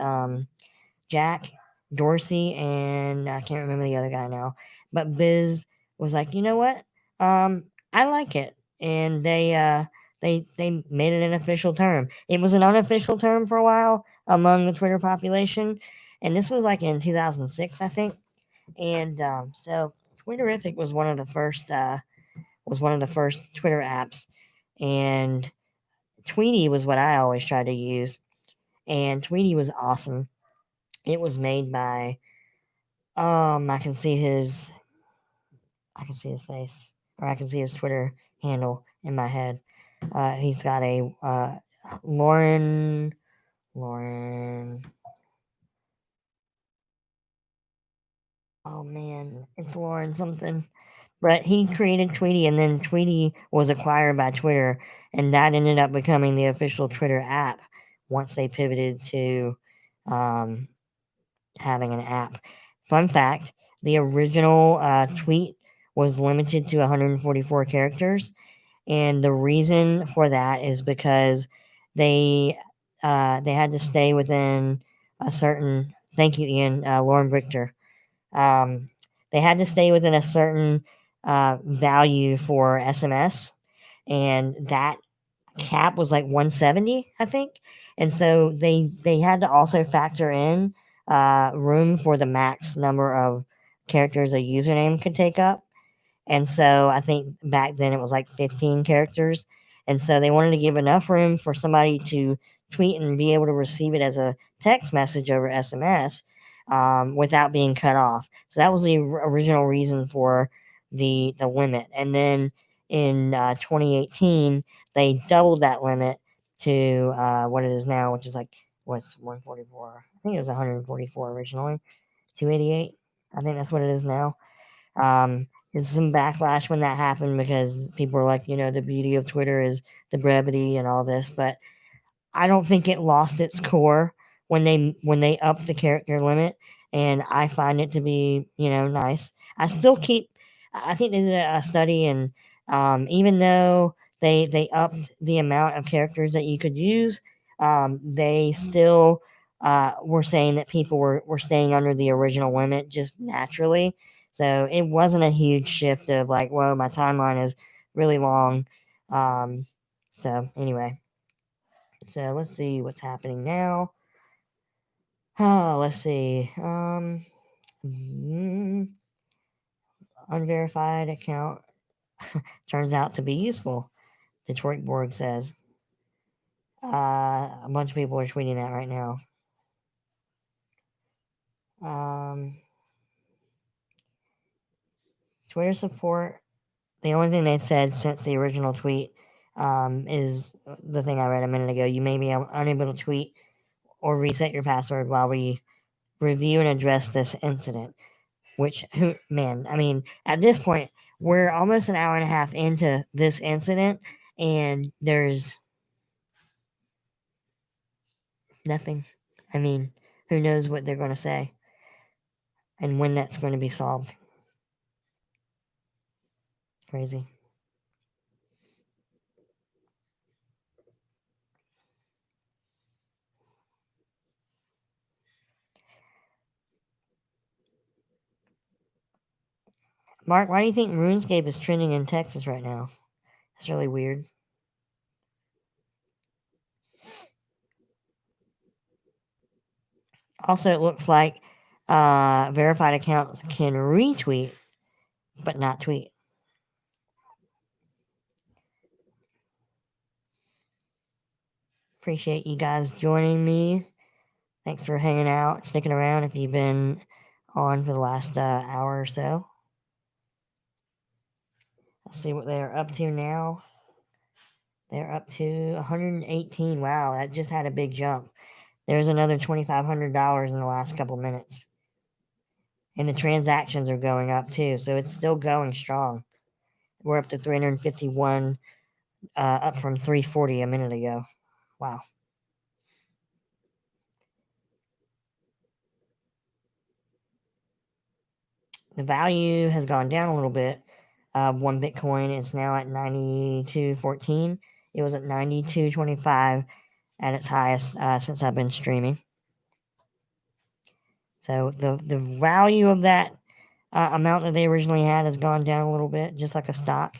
Jack Dorsey, and I can't remember the other guy now. But Biz was like, you know what? I like it, and they made it an official term. It was an unofficial term for a while among the Twitter population, and this was like in 2006, I think. And so Twitterific was one of the first Twitter apps, and Tweety was what I always tried to use, and Tweety was awesome. It was made by I can see his face, or I can see his Twitter handle in my head. He's got a Lauren. Oh man, it's Lauren something. But he created Tweety, and then Tweety was acquired by Twitter, and that ended up becoming the official Twitter app once they pivoted to um, having an app. Fun fact: the original tweet was limited to 144 characters, and the reason for that is because they they had to stay within a certain. Thank you, Ian. Lauren Richter. Um, they had to stay within a certain value for SMS, and that cap was like 170, I think. And so they had to also factor in room for the max number of characters a username could take up. And so I think back then it was like 15 characters. And so they wanted to give enough room for somebody to tweet and be able to receive it as a text message over SMS without being cut off. So that was the original reason for the limit. And then in 2018, they doubled that limit to what it is now, which is like, what's 144? I think it was 144 originally. 288. I think that's what it is now. There's some backlash when that happened because people were like, the beauty of Twitter is the brevity and all this, but I don't think it lost its core when they upped the character limit, and I find it to be nice. I still keep. I think they did a study, and even though they upped the amount of characters that you could use, they still were saying that people were staying under the original limit just naturally. So it wasn't a huge shift of like, whoa, my timeline is really long. Um, so anyway. So let's see what's happening now. Oh, let's see. Unverified account turns out to be useful. Detroit Borg says. A bunch of people are tweeting that right now. Um, Twitter support. The only thing they've said since the original tweet is the thing I read a minute ago. You may be unable to tweet or reset your password while we review and address this incident. Which, who, man, I mean, at this point, we're almost an hour and a half into this incident, and there's nothing. I mean, who knows what they're going to say and when that's going to be solved. Crazy. Mark, why do you think RuneScape is trending in Texas right now? That's really weird. Also, it looks like verified accounts can retweet, but not tweet. Appreciate you guys joining me. Thanks for hanging out, sticking around if you've been on for the last hour or so. Let's see what they're up to now. They're up to 118. Wow, that just had a big jump. There's another $2,500 in the last couple minutes. And the transactions are going up too, so it's still going strong. We're up to 351, up from 340 a minute ago. Wow. The value has gone down a little bit. One Bitcoin is now at 92.14. It was at 92.25 at its highest since I've been streaming. So the value of that amount that they originally had has gone down a little bit, just like a stock.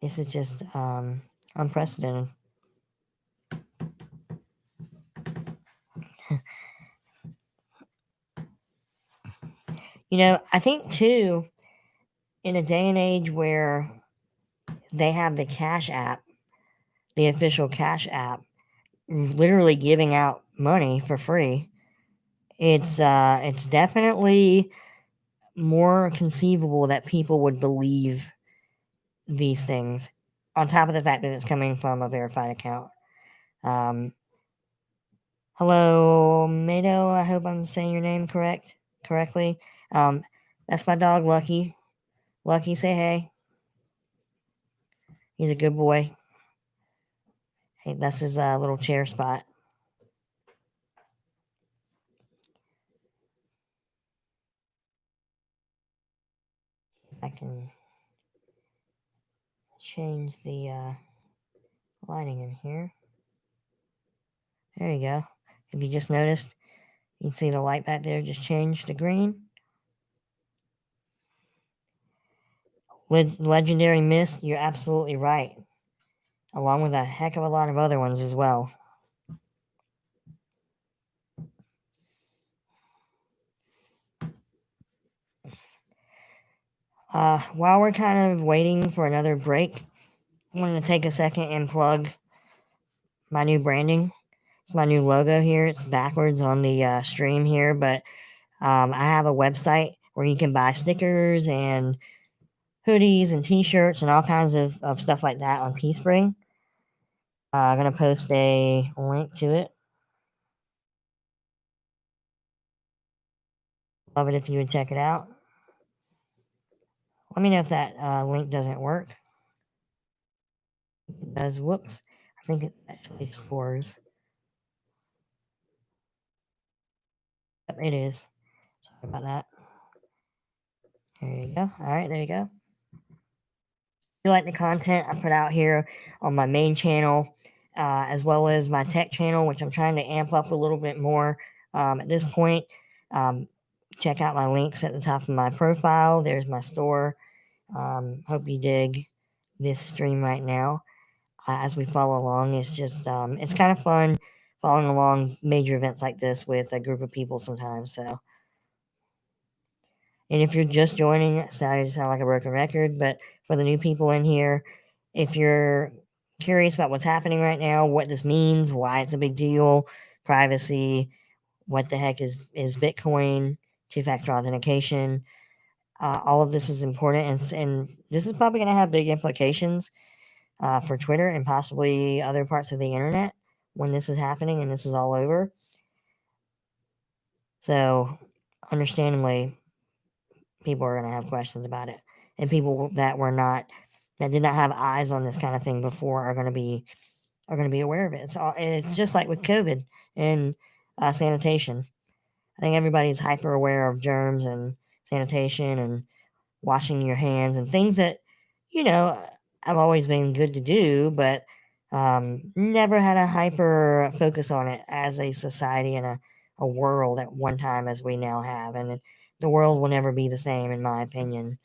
This is just unprecedented. You know, I think too, in a day and age where they have the Cash App, the official Cash App, literally giving out money for free, it's definitely more conceivable that people would believe these things. On top of the fact that it's coming from a verified account. Hello, Mado. I hope I'm saying your name correctly. That's my dog, Lucky. Lucky, say hey. He's a good boy. Hey, that's his little chair spot. I can change the lighting in here. There you go. If you just noticed, you can see the light back there just changed to green. Legendary Mist, you're absolutely right. Along with a heck of a lot of other ones as well. While we're kind of waiting for another break, I wanted to take a second and plug my new branding. It's my new logo here. It's backwards on the stream here, but I have a website where you can buy stickers and hoodies and t-shirts and all kinds of stuff like that on Teespring. I'm going to post a link to it. Love it if you would check it out. Let me know if that link doesn't work. It does. Whoops. I think it actually explores. Yep, it is. Sorry about that. There you go. All right, there you go. If you like the content I put out here on my main channel, as well as my tech channel, which I'm trying to amp up a little bit more at this point, check out my links at the top of my profile. There's my store. Hope you dig this stream right now. As we follow along, it's just it's kind of fun following along major events like this with a group of people sometimes. So, and if you're just joining, sorry to sound like a broken record, but for the new people in here, if you're curious about what's happening right now, what this means, why it's a big deal, privacy, what the heck is Bitcoin, two-factor authentication, all of this is important, and this is probably going to have big implications for Twitter and possibly other parts of the internet when this is happening and this is all over. So, understandably, people are going to have questions about it, and people that did not have eyes on this kind of thing before are going to be aware of it. It's just like with COVID and sanitation. I think everybody's hyper aware of germs and sanitation and washing your hands and things that, you know, have always been good to do, but never had a hyper focus on it as a society and a world at one time as we now have. And the world will never be the same, in my opinion.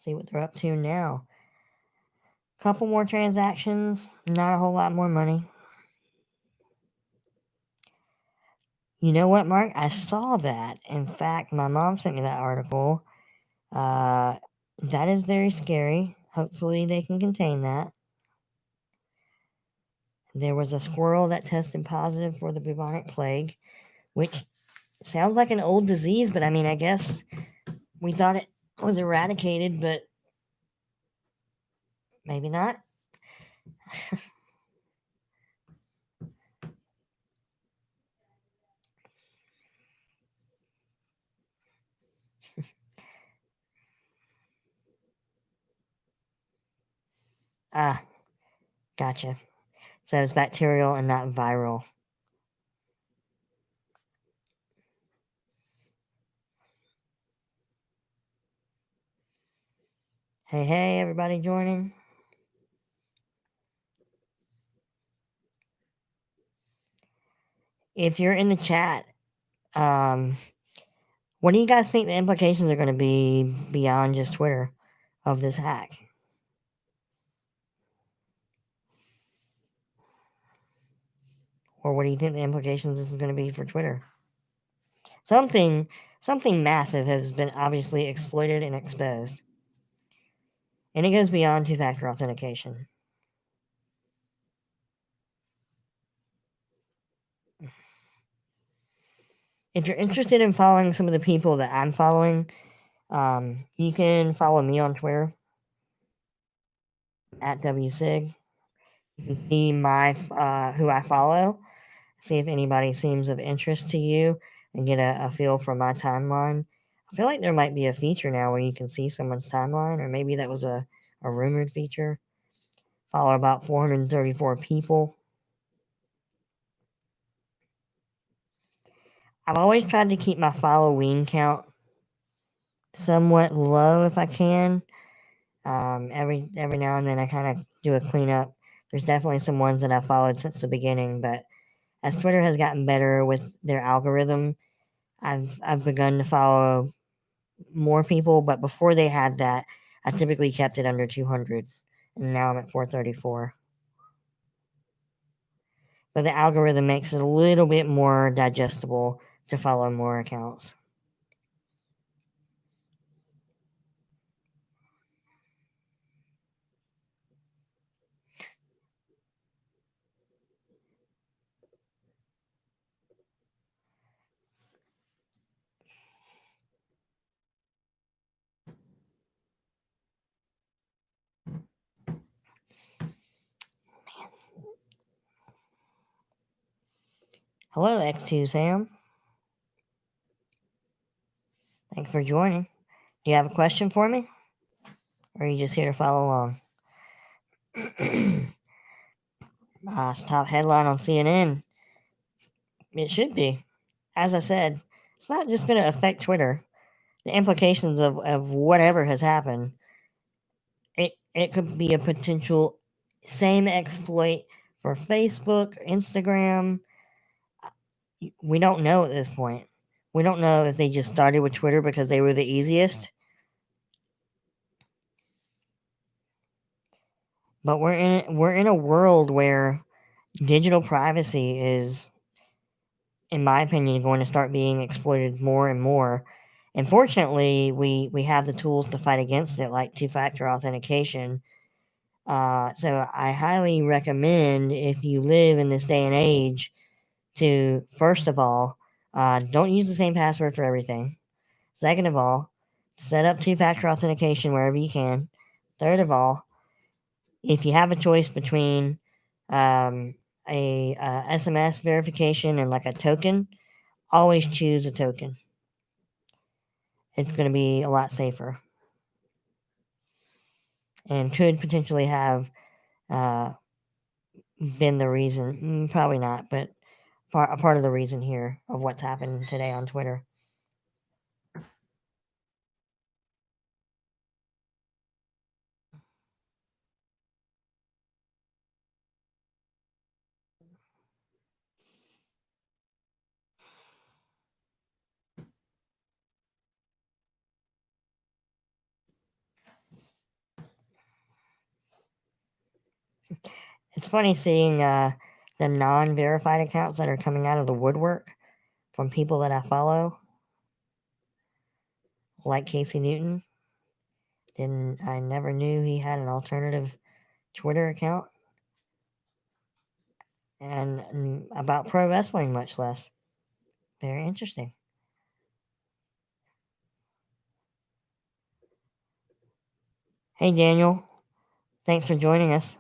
See what they're up to now. Couple more transactions, not a whole lot more money. You know what, Mark? I saw that. In fact, my mom sent me that article. That is very scary. Hopefully, they can contain that. There was a squirrel that tested positive for the bubonic plague, which sounds like an old disease, but I mean, I guess we thought it was eradicated, but maybe not. Ah, gotcha. So it's bacterial and not viral. Hey, hey, everybody joining. If you're in the chat, what do you guys think the implications are going to be beyond just Twitter of this hack? Or what do you think the implications this is going to be for Twitter? Something massive has been obviously exploited and exposed. And it goes beyond two-factor authentication. If you're interested in following some of the people that I'm following, you can follow me on Twitter at WSIG. You can see my who I follow, see if anybody seems of interest to you, and get a feel for my timeline. I feel like there might be a feature now where you can see someone's timeline, or maybe that was a rumored feature. Follow about 434 people. I've always tried to keep my following count somewhat low if I can. Every now and then I kind of do a cleanup. There's definitely some ones that I followed since the beginning, but as Twitter has gotten better with their algorithm, I've begun to follow more people. But before they had that, I typically kept it under 200, and now I'm at 434. But the algorithm makes it a little bit more digestible to follow more accounts. Hello, X2 Sam. Thanks for joining. Do you have a question for me? Or are you just here to follow along? It's top headline on CNN. It should be. As I said, it's not just going to affect Twitter. The implications of whatever has happened, it could be a potential same exploit for Facebook, Instagram. We don't know at this point. We don't know if they just started with Twitter because they were the easiest. But we're in a world where digital privacy is, in my opinion, going to start being exploited more and more. And fortunately, we have the tools to fight against it, like two-factor authentication. So I highly recommend, if you live in this day and age, to first of all, don't use the same password for everything. Second of all, set up two-factor authentication wherever you can. Third of all, if you have a choice between a SMS verification and like a token, always choose a token. It's going to be a lot safer and could potentially have been the reason, probably not, but a part of the reason here of what's happened today on Twitter. It's funny seeing the non-verified accounts that are coming out of the woodwork from people that I follow, like Casey Newton. Didn't I never knew he had an alternative Twitter account, and about pro wrestling, much less. Very interesting. Hey, Daniel. Thanks for joining us.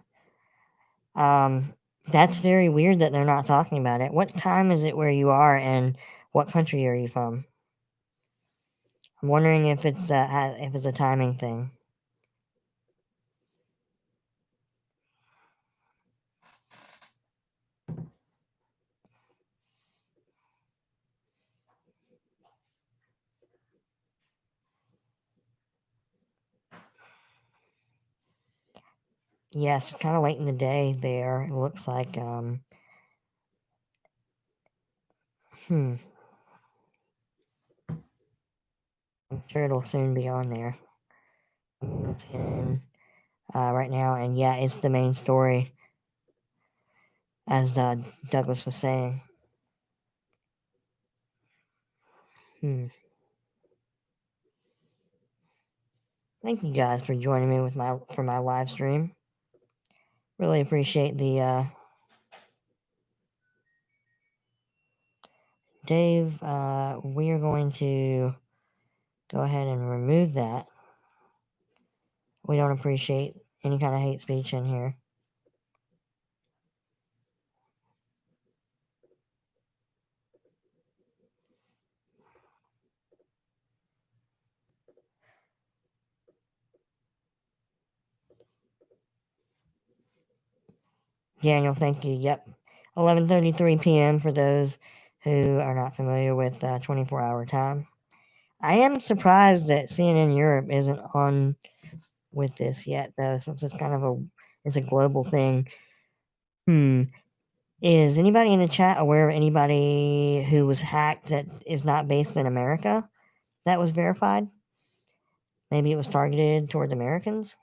That's very weird that they're not talking about it. What time is it where you are, and what country are you from? I'm wondering if it's a timing thing. Yes, kind of late in the day there. It looks like. Hmm. I'm sure it'll soon be on there. It's in right now, and yeah, it's the main story, as Douglas was saying. Hmm. Thank you guys for joining me for my live stream. Really appreciate the Dave. We are going to go ahead and remove that. We don't appreciate any kind of hate speech in here. Daniel, thank you. Yep. 11:33 p.m. for those who are not familiar with 24-hour time. I am surprised that CNN Europe isn't on with this yet, though, since it's a global thing. Hmm. Is anybody in the chat aware of anybody who was hacked that is not based in America that was verified? Maybe it was targeted toward Americans?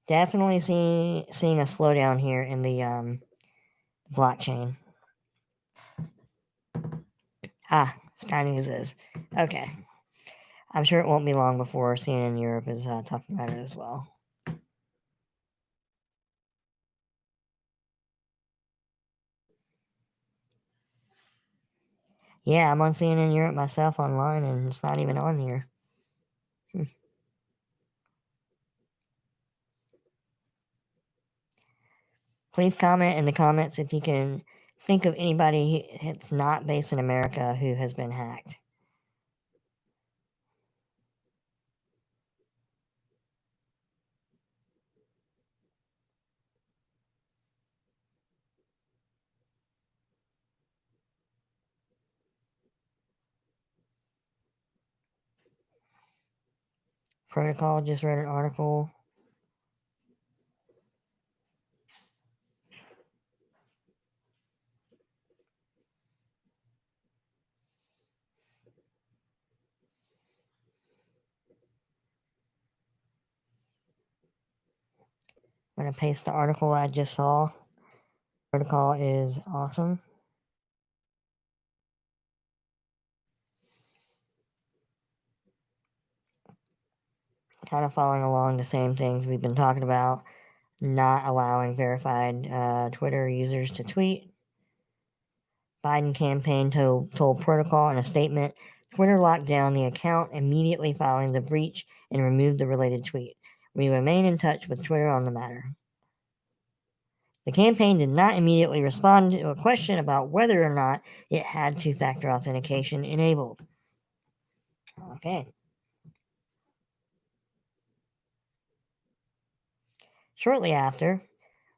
Definitely seeing a slowdown here in the blockchain. Sky News is. Okay. I'm sure it won't be long before CNN Europe is talking about it as well. Yeah, I'm on CNN Europe myself online, and it's not even on here. Please comment in the comments if you can think of anybody that's not based in America who has been hacked. Protocol just read an article. I'm going to paste the article I just saw. Protocol is awesome. Kind of following along the same things we've been talking about. Not allowing verified Twitter users to tweet. Biden campaign told Protocol in a statement, Twitter locked down the account immediately following the breach and removed the related tweet. We remain in touch with Twitter on the matter. The campaign did not immediately respond to a question about whether or not it had two-factor authentication enabled. Okay. Shortly after,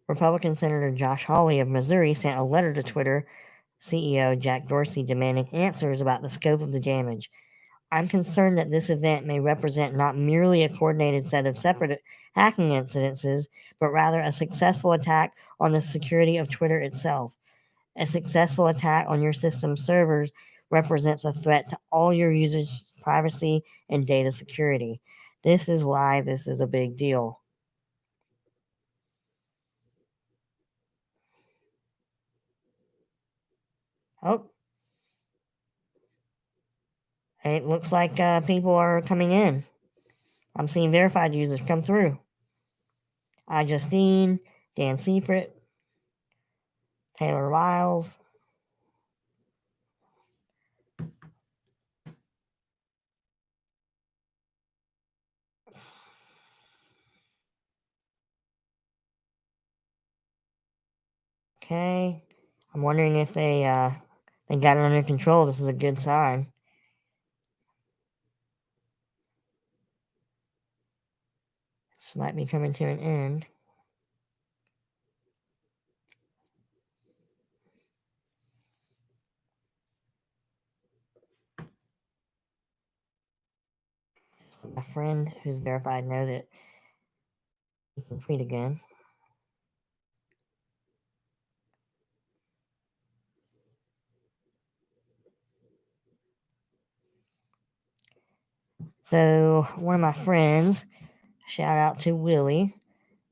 Republican Senator Josh Hawley of Missouri sent a letter to Twitter CEO Jack Dorsey demanding answers about the scope of the damage. I'm concerned that this event may represent not merely a coordinated set of separate hacking incidences, but rather a successful attack on the security of Twitter itself. A successful attack on your system's servers represents a threat to all your users' privacy and data security. This is why this is a big deal. Oh, it looks like people are coming in. I'm seeing verified users come through. iJustine, Dan Seifert, Taylor Lyles. Okay. I'm wondering if they got it under control. This is a good sign. This might be coming to an end. My friend who's verified know that he can tweet again. So one of my friends, shout out to Willie,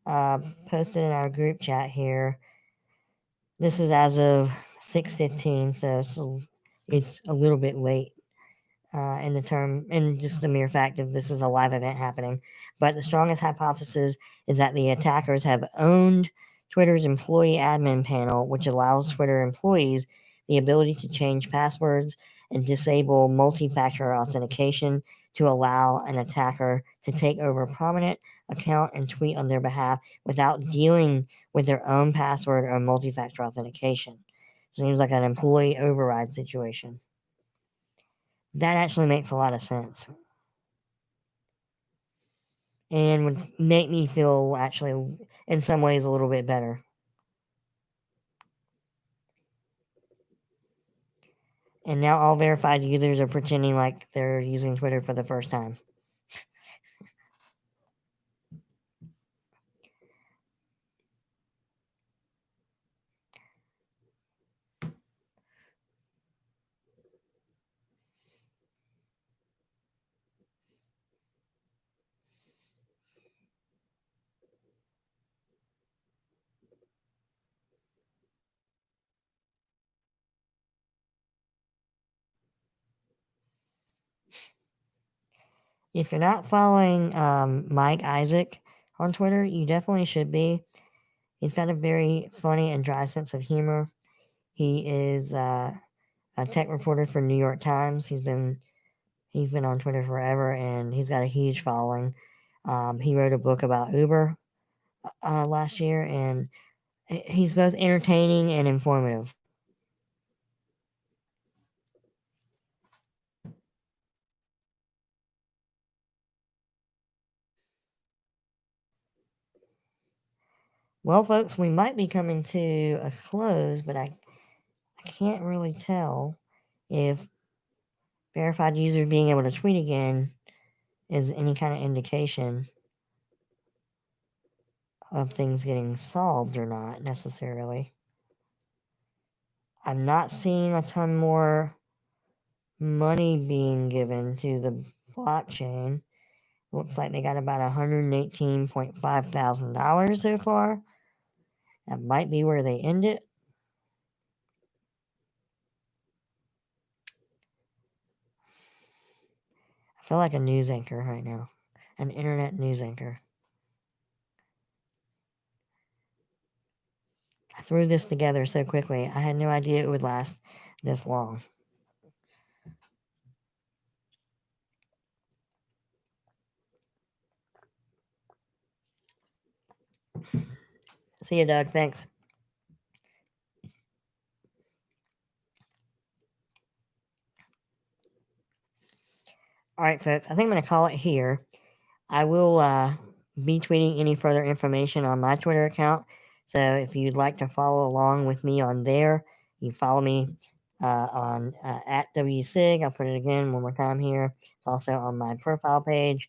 posted in our group chat here. This is as of 6:15, so it's a little bit late in the term, and just the mere fact of this is a live event happening. But the strongest hypothesis is that the attackers have owned Twitter's employee admin panel, which allows Twitter employees the ability to change passwords and disable multi factor authentication to allow an attacker to take over a prominent account and tweet on their behalf without dealing with their own password or multi factor authentication. Seems like an employee override situation. That actually makes a lot of sense. And would make me feel actually, in some ways, a little bit better. And now all verified users are pretending like they're using Twitter for the first time. If you're not following Mike Isaac on Twitter, you definitely should be. He's got a very funny and dry sense of humor. He is a tech reporter for New York Times. He's been on Twitter forever, and he's got a huge following. He wrote a book about Uber last year, and he's both entertaining and informative. Well, folks, we might be coming to a close, but I can't really tell if verified users being able to tweet again is any kind of indication of things getting solved or not necessarily. I'm not seeing a ton more money being given to the blockchain. Looks like they got about $118.5 thousand so far. That might be where they end it. I feel like a news anchor right now, an internet news anchor. I threw this together so quickly, I had no idea it would last this long. See you, Doug. Thanks. All right, folks. I think I'm going to call it here. I will be tweeting any further information on my Twitter account. So if you'd like to follow along with me on there, you follow me on at WSIG. I'll put it again one more time here. It's also on my profile page.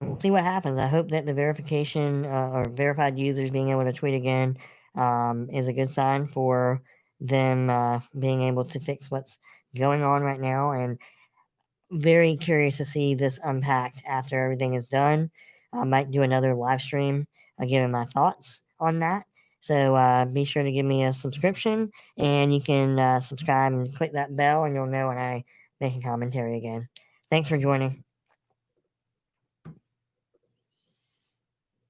We'll see what happens. I hope that the verification or verified users being able to tweet again is a good sign for them being able to fix what's going on right now, and very curious to see this unpacked after everything is done. I might do another live stream giving my thoughts on that. So be sure to give me a subscription, and you can subscribe and click that bell, and you'll know when I make a commentary again. Thanks for joining.